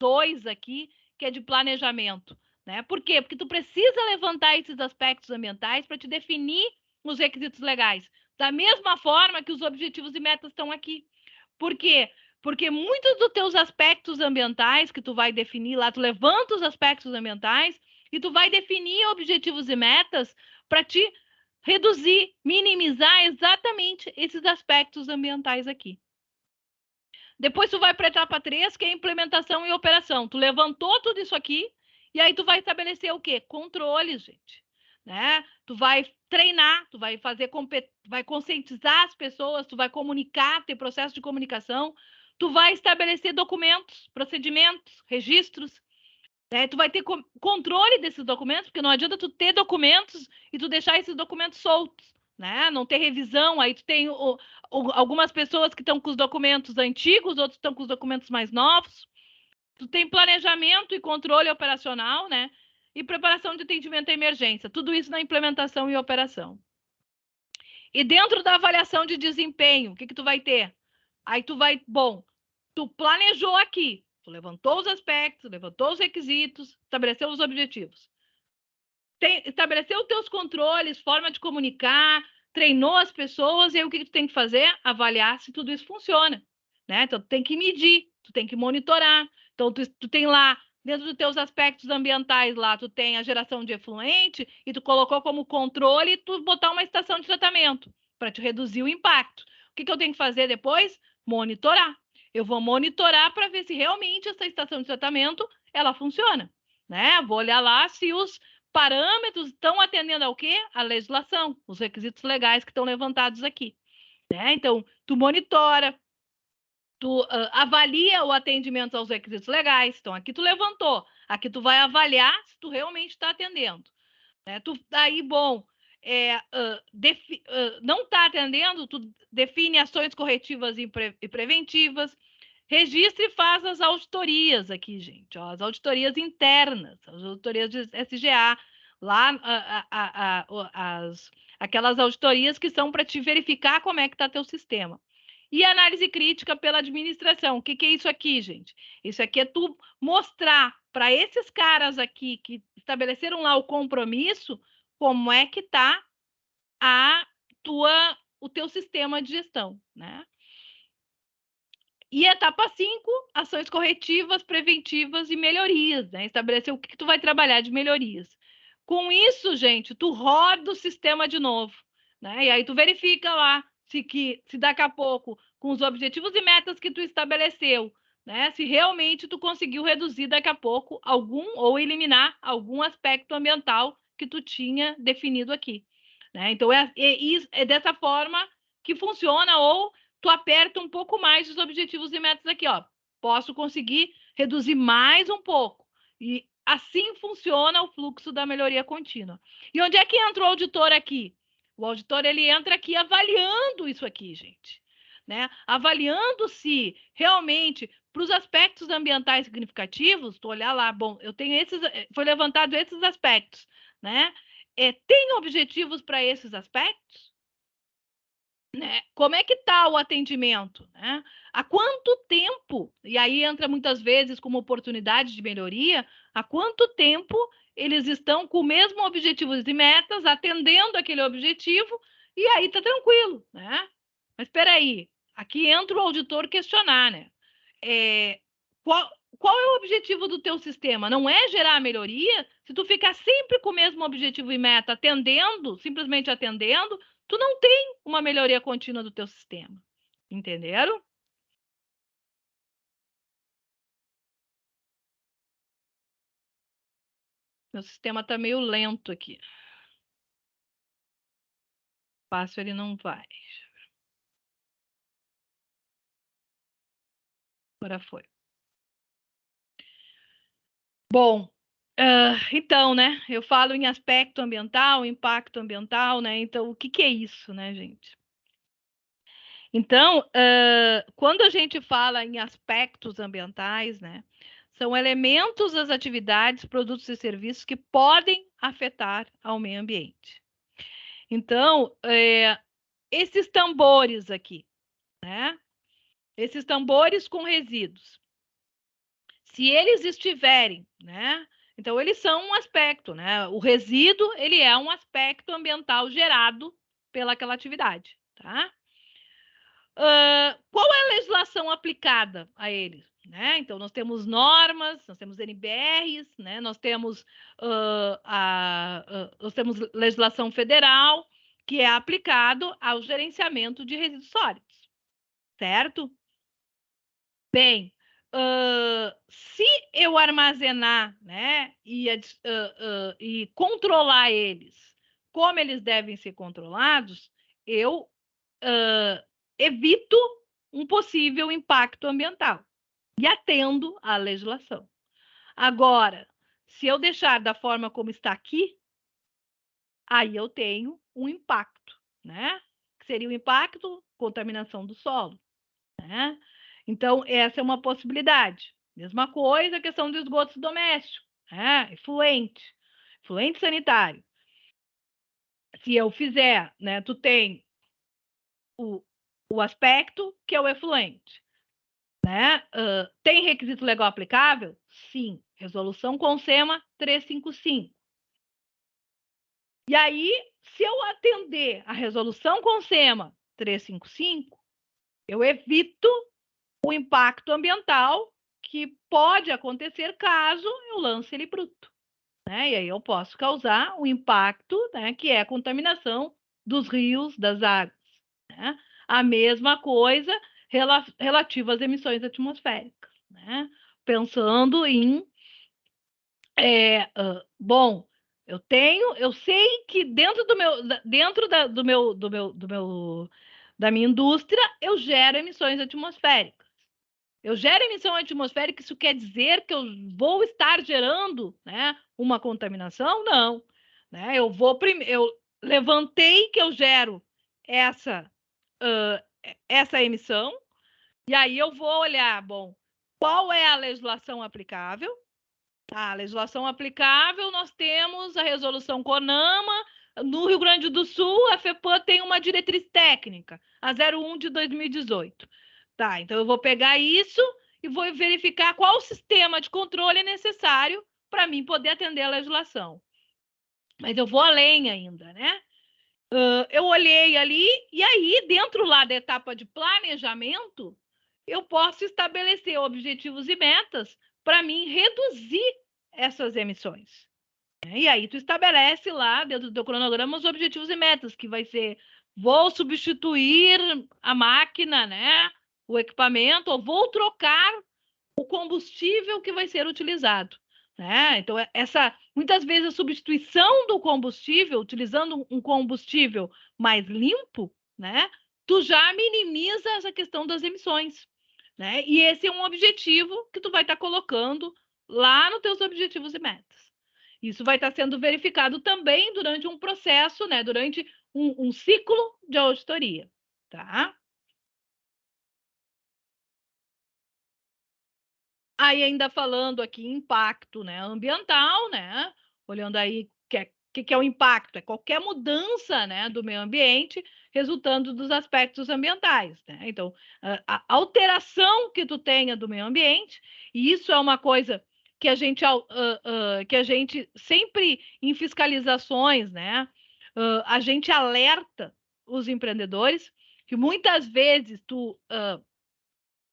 2 aqui, que é de planejamento, né? Por quê? Porque tu precisa levantar esses aspectos ambientais para te definir os requisitos legais, da mesma forma que os objetivos e metas estão aqui. Por quê? Porque muitos dos teus aspectos ambientais que tu vai definir lá, tu levanta os aspectos ambientais e tu vai definir objetivos e metas para te reduzir, minimizar exatamente esses aspectos ambientais aqui. Depois tu vai para a etapa 3, que é implementação e operação. Tu levantou tudo isso aqui e aí tu vai estabelecer o quê? Controles, gente. Né? Tu vai treinar, tu vai fazer, vai conscientizar as pessoas, tu vai comunicar, ter processo de comunicação, tu vai estabelecer documentos, procedimentos, registros, né? Tu vai ter controle desses documentos, porque não adianta tu ter documentos e tu deixar esses documentos soltos, né? Não ter revisão, aí tu tem algumas pessoas que estão com os documentos antigos, outros estão com os documentos mais novos. Tu tem planejamento e controle operacional, né? E preparação de atendimento à emergência. Tudo isso na implementação e operação. E dentro da avaliação de desempenho, o que tu vai ter? Aí tu vai, bom, tu planejou aqui, tu levantou os aspectos, levantou os requisitos, estabeleceu os objetivos. Estabeleceu os teus controles, forma de comunicar, treinou as pessoas, e aí o que tu tem que fazer? Avaliar se tudo isso funciona, né? Então, tu tem que medir, tu tem que monitorar. Então, tu tem lá, dentro dos teus aspectos ambientais lá, tu tem a geração de efluente e tu colocou como controle tu botar uma estação de tratamento para te reduzir o impacto. O que eu tenho que fazer depois? Monitorar. Eu vou monitorar para ver se realmente essa estação de tratamento ela funciona, né? Vou olhar lá se os parâmetros estão atendendo ao quê? A legislação, os requisitos legais que estão levantados aqui, né? Então, tu monitora, tu avalia o atendimento aos requisitos legais. Então, aqui tu levantou, aqui tu vai avaliar se tu realmente está atendendo, né? Aí, bom, não está atendendo, tu define ações corretivas e preventivas, registra e faz as auditorias aqui, gente, ó, as auditorias internas, as auditorias de SGA, lá aquelas auditorias que são para te verificar como é que está teu sistema. E análise crítica pela administração. O que é isso aqui, gente? Isso aqui é tu mostrar para esses caras aqui que estabeleceram lá o compromisso como é que está o teu sistema de gestão, né? E etapa 5, ações corretivas, preventivas e melhorias, né? Estabelecer o que tu vai trabalhar de melhorias. Com isso, gente, tu roda o sistema de novo, né? E aí tu verifica lá se daqui a pouco, com os objetivos e metas que tu estabeleceu, né? Se realmente tu conseguiu reduzir daqui a pouco algum ou eliminar algum aspecto ambiental que tu tinha definido aqui, né? Então é dessa forma que funciona, ou tu aperta um pouco mais os objetivos e metas aqui, ó. Posso conseguir reduzir mais um pouco. E assim funciona o fluxo da melhoria contínua. E onde é que entra o auditor aqui? O auditor, ele entra aqui avaliando isso aqui, gente, né? Avaliando se realmente, para os aspectos ambientais significativos, tu olhar lá, bom, eu tenho foi levantado esses aspectos, né? Tem objetivos para esses aspectos? Né? Como é que está o atendimento? Né? Há quanto tempo, e aí entra muitas vezes como oportunidade de melhoria, há quanto tempo eles estão com o mesmo objetivo e metas, atendendo aquele objetivo, e aí está tranquilo, né? Mas espera aí, aqui entra o auditor questionar, né? Qual é o objetivo do teu sistema? Não é gerar melhoria? Se tu ficar sempre com o mesmo objetivo e meta, atendendo, simplesmente atendendo, tu não tem uma melhoria contínua do teu sistema. Entenderam? Meu sistema está meio lento aqui. Fácil ele não vai. Agora foi. Bom, então, né? Eu falo em aspecto ambiental, impacto ambiental, né? Então, o que é isso, né, gente? Então, quando a gente fala em aspectos ambientais, né, são elementos das atividades, produtos e serviços que podem afetar ao meio ambiente. Então, esses tambores aqui, né, esses tambores com resíduos, se eles estiverem, né, Então, eles são um aspecto, né? O resíduo, ele é um aspecto ambiental gerado pelaquela atividade, tá? Qual é a legislação aplicada a eles? Né? Então, nós temos normas, nós temos NBRs, né? Nós temos legislação federal que é aplicado ao gerenciamento de resíduos sólidos, certo? Bem, se eu armazenar, né, e controlar eles, como eles devem ser controlados, eu evito um possível impacto ambiental e atendo à legislação. Agora, se eu deixar da forma como está aqui, aí eu tenho um impacto, né? Que seria o impacto, contaminação do solo, né? Então, essa é uma possibilidade. Mesma coisa a questão do esgoto doméstico, né? Efluente sanitário. Se eu fizer, né? Tu tem o aspecto que é o efluente, né? Tem requisito legal aplicável? Sim. Resolução CONSEMA 355. E aí, se eu atender a resolução CONSEMA 355, eu evito o impacto ambiental que pode acontecer caso eu lance ele bruto, né? E aí eu posso causar um impacto, né, que é a contaminação dos rios, das águas, né? A mesma coisa relativa às emissões atmosféricas, né? Pensando em bom, eu sei que dentro da minha indústria eu gero emissões atmosféricas. Eu gero emissão atmosférica, isso quer dizer que eu vou estar gerando, né, uma contaminação? Não, né? Eu levantei que eu gero essa essa emissão e aí eu vou olhar, bom, qual é a legislação aplicável? A legislação aplicável, nós temos a resolução CONAMA. No Rio Grande do Sul, a FEPAM tem uma diretriz técnica, a 01 de 2018. Tá, então eu vou pegar isso e vou verificar qual sistema de controle é necessário para mim poder atender a legislação. Mas eu vou além ainda, né? Eu olhei ali, e aí, dentro lá da etapa de planejamento, eu posso estabelecer objetivos e metas para mim reduzir essas emissões. E aí tu estabelece lá, dentro do teu cronograma, os objetivos e metas, que vai ser, vou substituir a máquina, né, o equipamento, ou vou trocar o combustível que vai ser utilizado. Né? Então, muitas vezes a substituição do combustível, utilizando um combustível mais limpo, né, tu já minimiza essa questão das emissões. Né? E esse é um objetivo que tu vai estar colocando lá nos teus objetivos e metas. Isso vai estar sendo verificado também durante um processo, né, durante um ciclo de auditoria. Tá? Aí ainda falando aqui impacto, né, ambiental, né, olhando aí que é o impacto, é qualquer mudança, né, do meio ambiente resultando dos aspectos ambientais, né? Então, a alteração que tu tenha do meio ambiente, e isso é uma coisa que a gente sempre em fiscalizações, né, a gente alerta os empreendedores que muitas vezes tu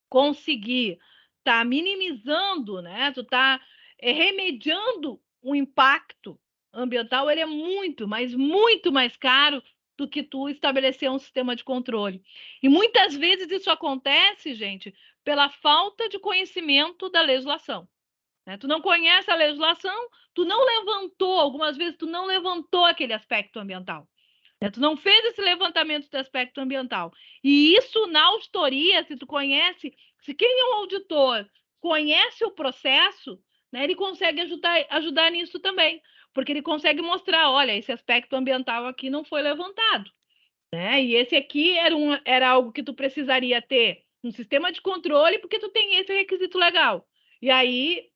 conseguir tá minimizando, né? Tu tá remediando o impacto ambiental, ele é muito, mas muito mais caro do que tu estabelecer um sistema de controle. E muitas vezes isso acontece, gente, pela falta de conhecimento da legislação. Né? Tu não conhece a legislação, tu não levantou, algumas vezes tu não levantou aquele aspecto ambiental. Né? Tu não fez esse levantamento do aspecto ambiental. E isso na auditoria, se tu conhece, se quem é um auditor conhece o processo, né, ele consegue ajudar nisso também. Porque ele consegue mostrar, olha, esse aspecto ambiental aqui não foi levantado. Né? E esse aqui era algo que tu precisaria ter um sistema de controle, porque tu tem esse requisito legal. E aí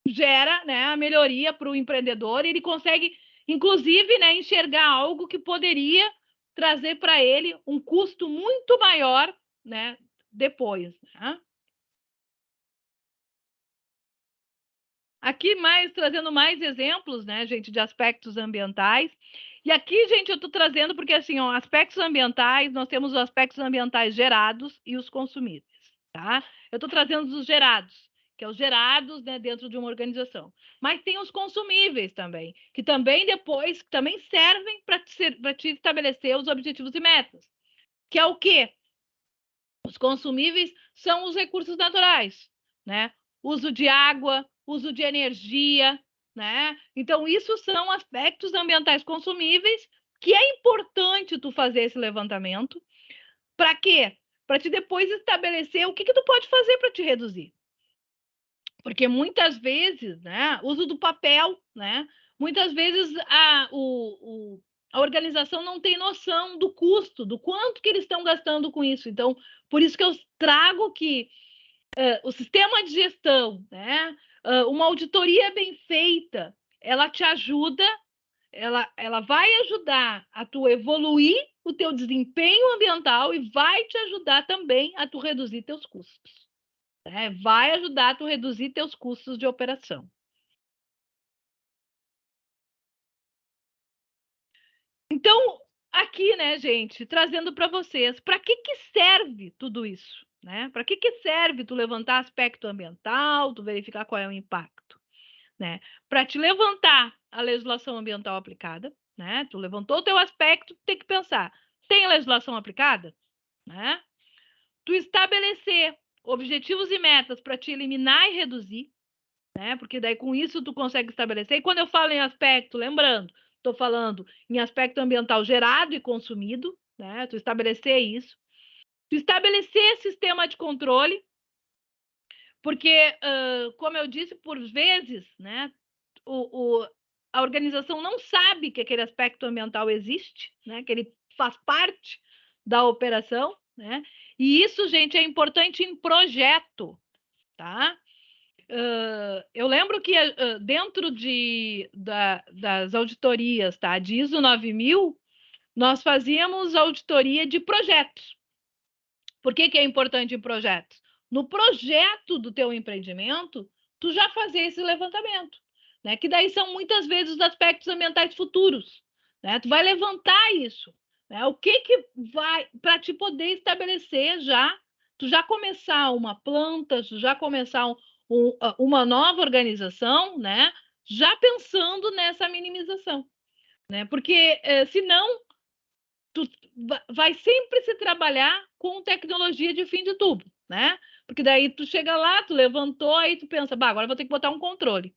gera, né, a melhoria para o empreendedor, e ele consegue, inclusive, né, enxergar algo que poderia trazer para ele um custo muito maior, né, depois. Né? aqui trazendo mais exemplos, né, gente, de aspectos ambientais. E aqui, gente, eu estou trazendo porque, assim, ó, aspectos ambientais, nós temos os aspectos ambientais gerados e os consumíveis, tá? Eu estou trazendo os gerados, que é os gerados, né, dentro de uma organização. Mas tem os consumíveis também, que também depois também servem para te estabelecer os objetivos e metas. Que é o quê? Os consumíveis são os recursos naturais, né? Uso de água, uso de energia, né? Então, isso são aspectos ambientais consumíveis que é importante tu fazer esse levantamento. Para quê? Para te depois estabelecer o que tu pode fazer para te reduzir. Porque muitas vezes, né, uso do papel, né? Muitas vezes a organização não tem noção do custo, do quanto que eles estão gastando com isso. Então, por isso que eu trago que o sistema de gestão, né, uma auditoria bem feita, ela te ajuda, ela vai ajudar a tu evoluir o teu desempenho ambiental e vai te ajudar também a tu reduzir teus custos. Né? Vai ajudar a tu reduzir teus custos de operação. Então, aqui, né, gente, trazendo para vocês, para que serve tudo isso? Né? Para que serve tu levantar aspecto ambiental, tu verificar qual é o impacto? Né? Para te levantar a legislação ambiental aplicada, né? Tu levantou o teu aspecto, tem que pensar, tem legislação aplicada? Né? Tu estabelecer objetivos e metas para te eliminar e reduzir, né? Porque daí com isso tu consegue estabelecer. E quando eu falo em aspecto, lembrando, estou falando em aspecto ambiental gerado e consumido, né? Tu estabelecer isso. Tu estabelecer sistema de controle, porque, como eu disse, por vezes, né? A organização não sabe que aquele aspecto ambiental existe, né? Que ele faz parte da operação, né? E isso, gente, é importante em projeto, tá? Eu lembro que dentro das auditorias, tá, de ISO 9000, nós fazíamos auditoria de projetos. Por que é importante em projetos? No projeto do teu empreendimento, tu já fazer esse levantamento, né? Que daí são muitas vezes os aspectos ambientais futuros, né? Tu vai levantar isso, né? O que vai para te poder estabelecer já, tu já começar uma planta, tu já começar uma nova organização, né? Já pensando nessa minimização, né? Porque senão tu vai sempre se trabalhar com tecnologia de fim de tubo, né? Porque daí tu chega lá, tu levantou, aí tu pensa, bah, agora vou ter que botar um controle,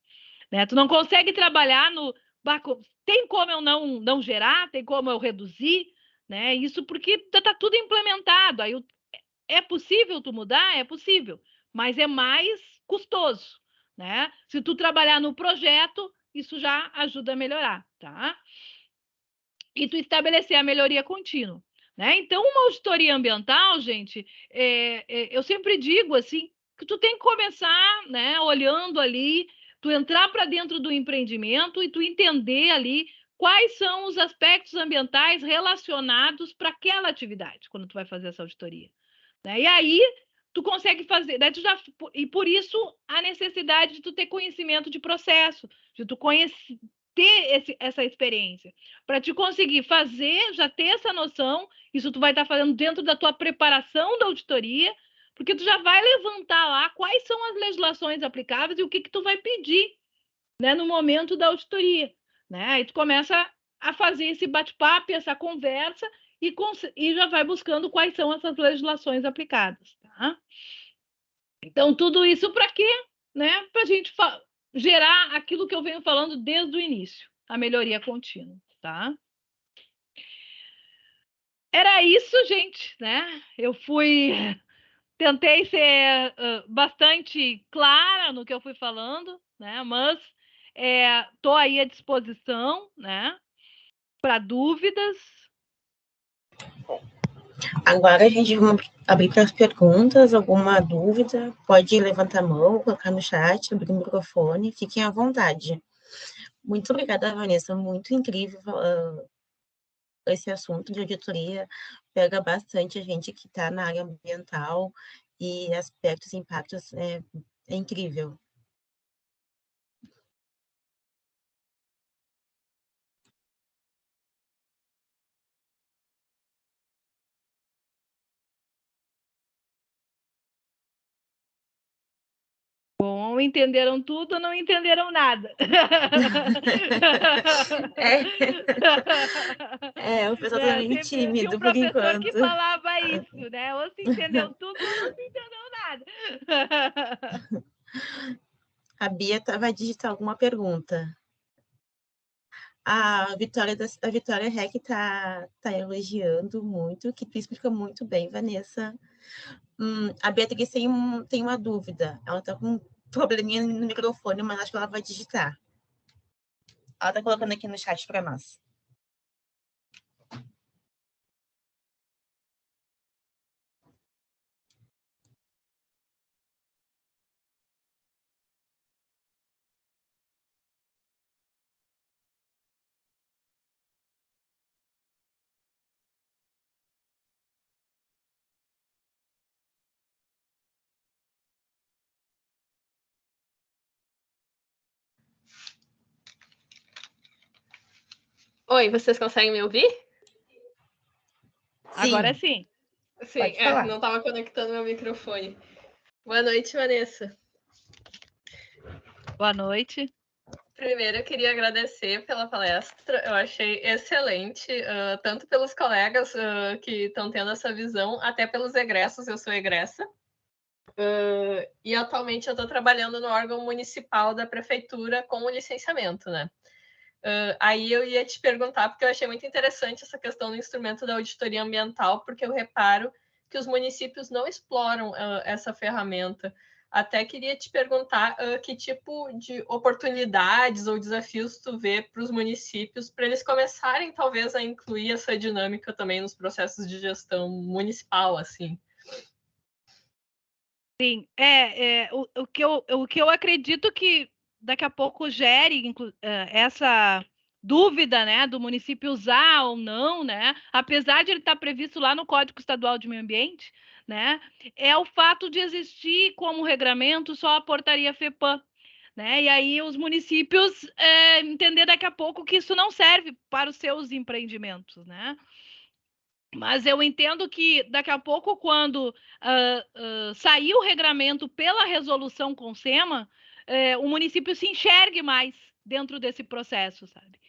né? Tu não consegue trabalhar no, bah, tem como eu não gerar, tem como eu reduzir, né? Isso porque tá tudo implementado. Aí é possível tu mudar? É possível, mas é mais custoso, né? Se tu trabalhar no projeto, isso já ajuda a melhorar, tá? E tu estabelecer a melhoria contínua. Né? Então, uma auditoria ambiental, gente, eu sempre digo assim, que tu tem que começar, né, olhando ali, tu entrar para dentro do empreendimento e tu entender ali quais são os aspectos ambientais relacionados para aquela atividade, quando tu vai fazer essa auditoria. Né? E aí, tu consegue fazer, daí tu já, e por isso a necessidade de tu ter conhecimento de processo, de tu ter essa experiência, para te conseguir fazer, já ter essa noção, isso tu vai estar fazendo dentro da tua preparação da auditoria, porque tu já vai levantar lá quais são as legislações aplicáveis e o que tu vai pedir, né, no momento da auditoria, né? Aí tu começa a fazer esse bate-papo, essa conversa e já vai buscando quais são essas legislações aplicadas, tá? Então, tudo isso para quê? Né? Para a gente gerar aquilo que eu venho falando desde o início, a melhoria contínua, tá? Era isso, gente, né? Eu tentei ser bastante clara no que eu fui falando, né? Mas estou aí à disposição, né? Para dúvidas. Agora a gente vai abrir para as perguntas, alguma dúvida, pode levantar a mão, colocar no chat, abrir o microfone, fiquem à vontade. Muito obrigada, Vanessa, muito incrível esse assunto de auditoria, pega bastante a gente que está na área ambiental e aspectos e impactos, é incrível. entenderam tudo, não entenderam nada. O pessoal tá meio tímido, tinha um por professor enquanto. que falava isso, né? Ou se entendeu tudo, ou não se entendeu nada. A Bia vai digitar alguma pergunta. A Vitória Reck tá elogiando muito, que tu explica muito bem, Vanessa. A Beatriz tem uma dúvida. Ela tá com um probleminha no microfone, mas acho que ela vai digitar. Ela tá colocando aqui no chat para nós. Oi, vocês conseguem me ouvir? Sim. Agora sim. Sim, não estava conectando meu microfone. Boa noite, Vanessa. Boa noite. Primeiro, eu queria agradecer pela palestra. Eu achei excelente, tanto pelos colegas que estão tendo essa visão, até pelos egressos. Eu sou egressa. E atualmente eu estou trabalhando no órgão municipal da prefeitura com o licenciamento, né? Aí eu ia te perguntar, porque eu achei muito interessante essa questão do instrumento da auditoria ambiental, porque eu reparo que os municípios não exploram essa ferramenta. Até queria te perguntar que tipo de oportunidades ou desafios tu vê para os municípios, para eles começarem, talvez, a incluir essa dinâmica também nos processos de gestão municipal, assim. Sim, o que eu acredito que daqui a pouco gere essa dúvida, né, do município usar ou não, né, apesar de ele estar previsto lá no Código Estadual de Meio Ambiente, né, é o fato de existir como regramento só a portaria FEPAM, né, e aí os municípios entender daqui a pouco que isso não serve para os seus empreendimentos, né. Mas eu entendo que daqui a pouco, quando sair o regramento pela resolução CONSEMA, o município se enxergue mais dentro desse processo, sabe?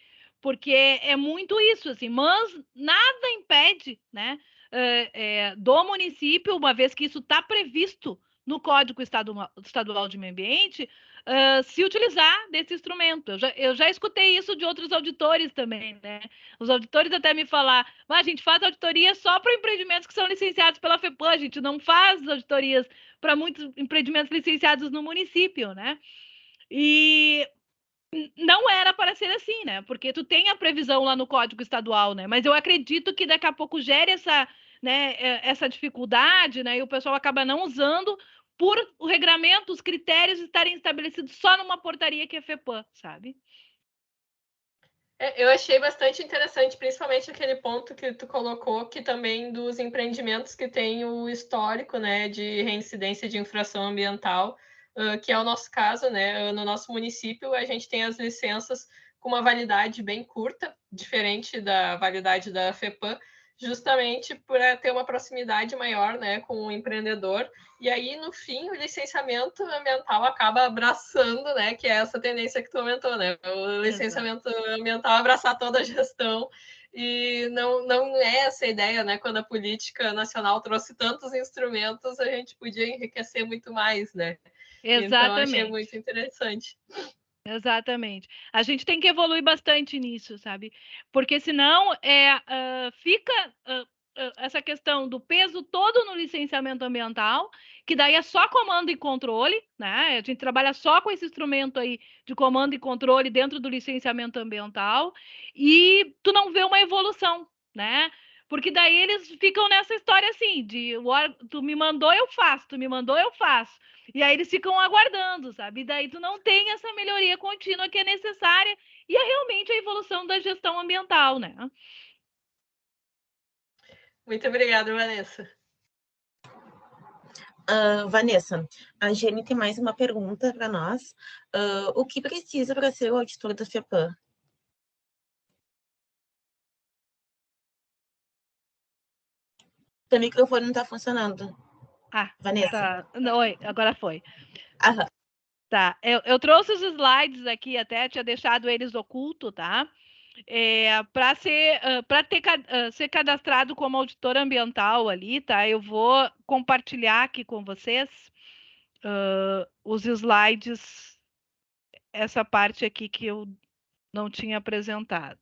Porque é muito isso, assim, mas nada impede, né, do município, uma vez que isso está previsto no Código Estadual de Meio Ambiente, se utilizar desse instrumento. Eu já escutei isso de outros auditores também, né? Os auditores até me falar, mas a gente faz auditoria só para empreendimentos que são licenciados pela FEPAM, a gente não faz auditorias para muitos empreendimentos licenciados no município, né? E não era para ser assim, né? Porque tu tem a previsão lá no Código Estadual, né? Mas eu acredito que daqui a pouco gere essa dificuldade, né? E o pessoal acaba não usando por o regramento, os critérios estarem estabelecidos só numa portaria que é FEPAM, sabe? Eu achei bastante interessante, principalmente aquele ponto que tu colocou, que também dos empreendimentos que têm o histórico, né, de reincidência de infração ambiental, que é o nosso caso, né, no nosso município a gente tem as licenças com uma validade bem curta, diferente da validade da FEPAM, justamente por ter uma proximidade maior, né, com o empreendedor. E aí, no fim, o licenciamento ambiental acaba abraçando, né, que é essa tendência que tu aumentou, né, o licenciamento ambiental abraçar toda a gestão. E não é essa a ideia, né, quando a política nacional trouxe tantos instrumentos, a gente podia enriquecer muito mais, né? Exatamente. Então, achei muito interessante. Exatamente. A gente tem que evoluir bastante nisso, sabe? Porque senão fica essa questão do peso todo no licenciamento ambiental, que daí é só comando e controle, né? A gente trabalha só com esse instrumento aí de comando e controle dentro do licenciamento ambiental e tu não vê uma evolução, né? Porque daí eles ficam nessa história assim, tu me mandou, eu faço, tu me mandou, eu faço. E aí eles ficam aguardando, sabe? E daí tu não tem essa melhoria contínua que é necessária e é realmente a evolução da gestão ambiental, né? Muito obrigada, Vanessa. Vanessa, a Jenny tem mais uma pergunta para nós. O que precisa para ser o auditor da FEPAM? Teu microfone não está funcionando. Vanessa. Oi, agora foi. Aham. Tá, eu trouxe os slides aqui, até tinha deixado eles ocultos, tá? Para ser cadastrado como auditor ambiental ali, tá? Eu vou compartilhar aqui com vocês os slides, essa parte aqui que eu não tinha apresentado.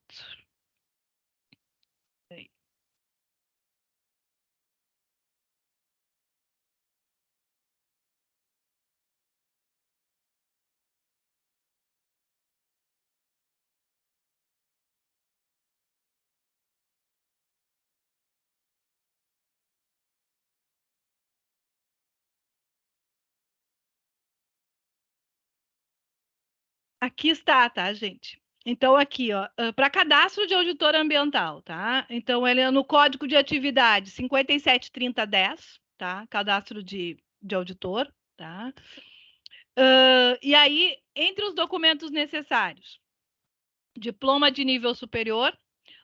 Aqui está, tá, gente? Então, aqui, ó, para cadastro de auditor ambiental, tá? Então, ele é no código de atividade 573010, tá? Cadastro de auditor, tá? E aí, entre os documentos necessários, diploma de nível superior,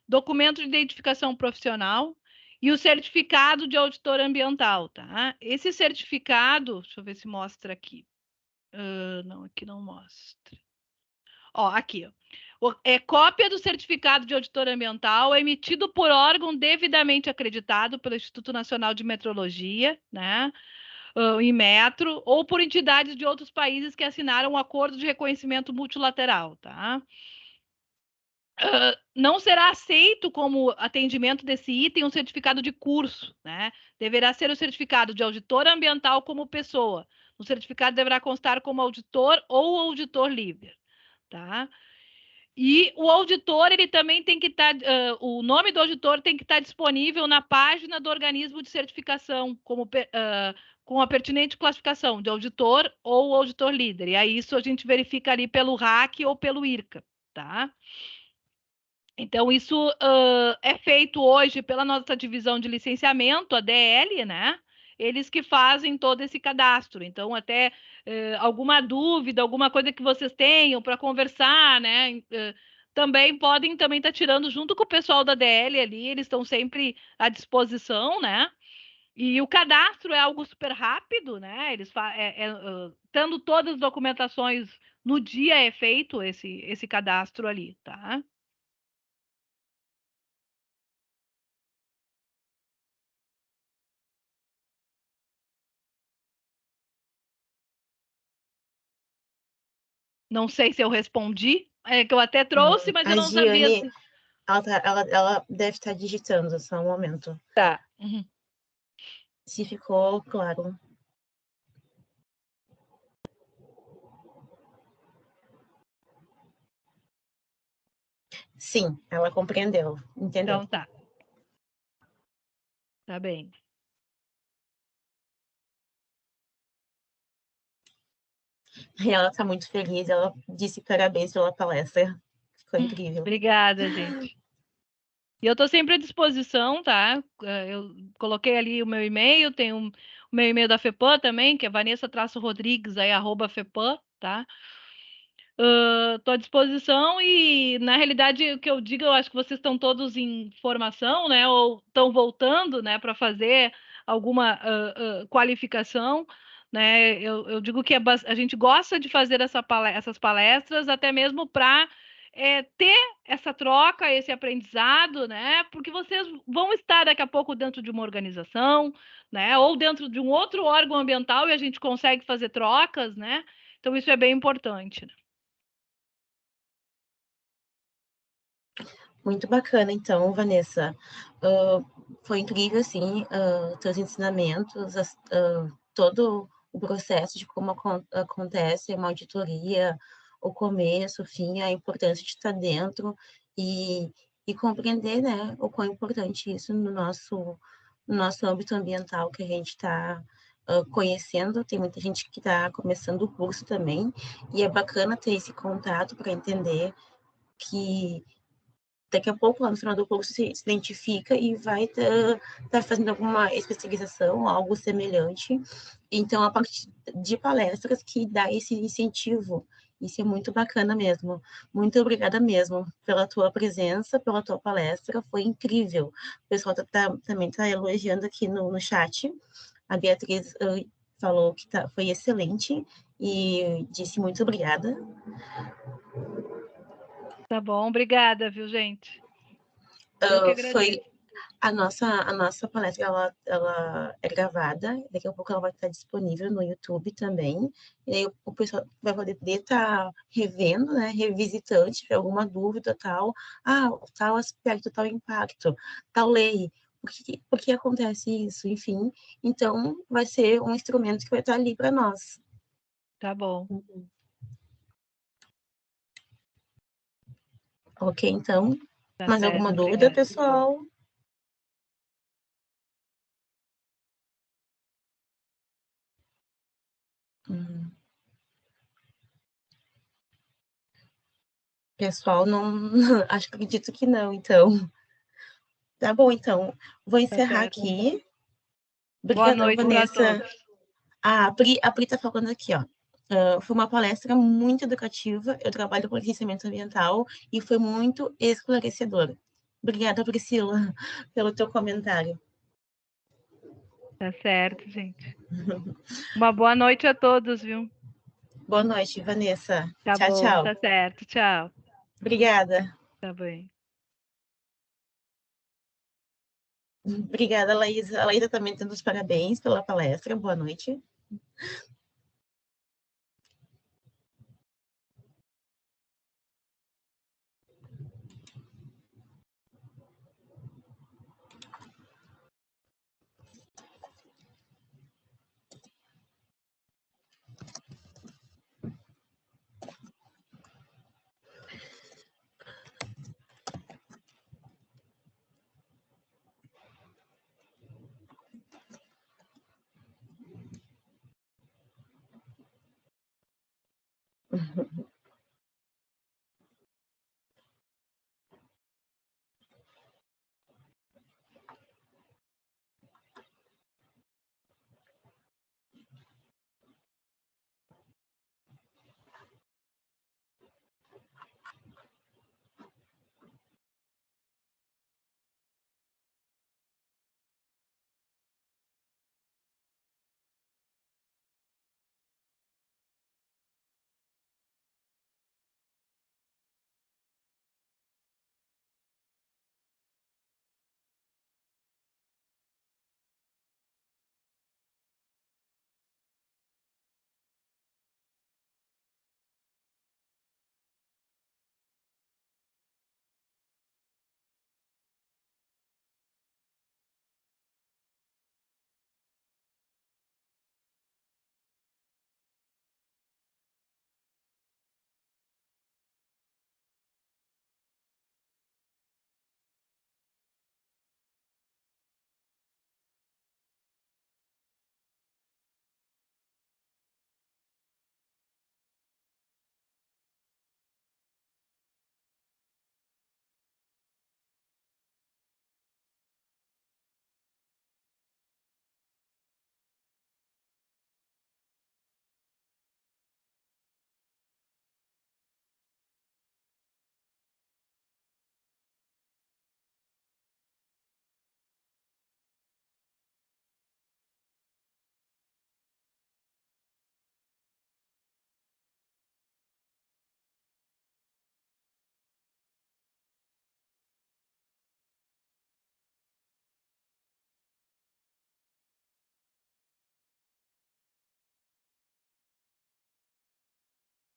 documento de identificação profissional e o certificado de auditor ambiental, tá? Esse certificado, deixa eu ver se mostra aqui. Não, aqui não mostra. Ó, aqui, ó. É cópia do certificado de auditor ambiental emitido por órgão devidamente acreditado pelo Instituto Nacional de Metrologia, né? Inmetro, ou por entidades de outros países que assinaram um acordo de reconhecimento multilateral, tá? Não será aceito como atendimento desse item um certificado de curso, né? Deverá ser o certificado de auditor ambiental como pessoa. O certificado deverá constar como auditor ou auditor livre, tá? E o auditor, ele também tem que estar, o nome do auditor tem que estar disponível na página do organismo de certificação, com a pertinente classificação de auditor ou auditor líder. E aí isso a gente verifica ali pelo RAC ou pelo IRCA, tá? Então, isso é feito hoje pela nossa divisão de licenciamento, a DL, né? Eles que fazem todo esse cadastro. Então, até alguma dúvida, alguma coisa que vocês tenham para conversar, né? Também podem estar tirando junto com o pessoal da DL ali, eles estão sempre à disposição, né? E o cadastro é algo super rápido, né? Eles tendo todas as documentações no dia é feito esse cadastro ali, tá? Não sei se eu respondi, é que eu até trouxe, mas eu não sabia. Giane, ela deve estar digitando, só um momento. Tá. Uhum. Se ficou claro. Sim, ela compreendeu, entendeu? Então tá. Tá bem. E ela está muito feliz, ela disse parabéns pela palestra. Ficou incrível. Obrigada, gente. E eu estou sempre à disposição, tá? Eu coloquei ali o meu e-mail, tem o meu e-mail da FEPAM também, que é vanessa-rodrigues, aí, @FEPAM, tá? Estou à disposição e, na realidade, o que eu digo, eu acho que vocês estão todos em formação, né? Ou estão voltando, né, para fazer alguma qualificação, né? Eu digo que a gente gosta de fazer essas palestras, até mesmo para ter essa troca, esse aprendizado, né? Porque vocês vão estar daqui a pouco dentro de uma organização, né? Ou dentro de um outro órgão ambiental e a gente consegue fazer trocas, né? Então, isso é bem importante, né? Muito bacana, então, Vanessa. Foi incrível, assim, teus ensinamentos, todo o processo de como acontece uma auditoria, o começo, o fim, a importância de estar dentro e compreender, né, o quão importante isso no nosso âmbito ambiental que a gente está conhecendo. Tem muita gente que está começando o curso também, e é bacana ter esse contato para entender que daqui a pouco, lá no final do curso, se identifica e vai estar fazendo alguma especialização, algo semelhante. Então, a partir de palestras que dá esse incentivo. Isso é muito bacana mesmo. Muito obrigada mesmo pela tua presença, pela tua palestra. Foi incrível. O pessoal também está elogiando aqui no chat. A Beatriz falou que foi excelente. e disse muito obrigada. Tá bom, obrigada, viu, gente? Eu que agradeço. Foi a nossa palestra, ela é gravada, daqui a pouco ela vai estar disponível no YouTube também, e aí o pessoal vai poder estar revendo, né, revisitando, se tiver alguma dúvida, tal aspecto, tal impacto, tal lei, por que acontece isso, enfim. Então, vai ser um instrumento que vai estar ali para nós. Tá bom. Ok, então, Tá mais certo, alguma dúvida, obrigada. pessoal? Pessoal, não, acredito que não, então. Tá bom, então. Vou Tá encerrar certo. aqui. Boa Obrigadão, noite para Vanessa. todos. A Pri tá falando aqui, ó. Foi uma palestra muito educativa. Eu trabalho com licenciamento ambiental e foi muito esclarecedora. Obrigada, Priscila, pelo teu comentário. Tá certo, gente. Uma boa noite a todos, viu? Boa noite, Vanessa. Tá Tchau, bom, tchau. tá certo. Tchau. Obrigada. Tá bem. Obrigada, Laísa. A Laísa também dando os parabéns pela palestra. Boa noite.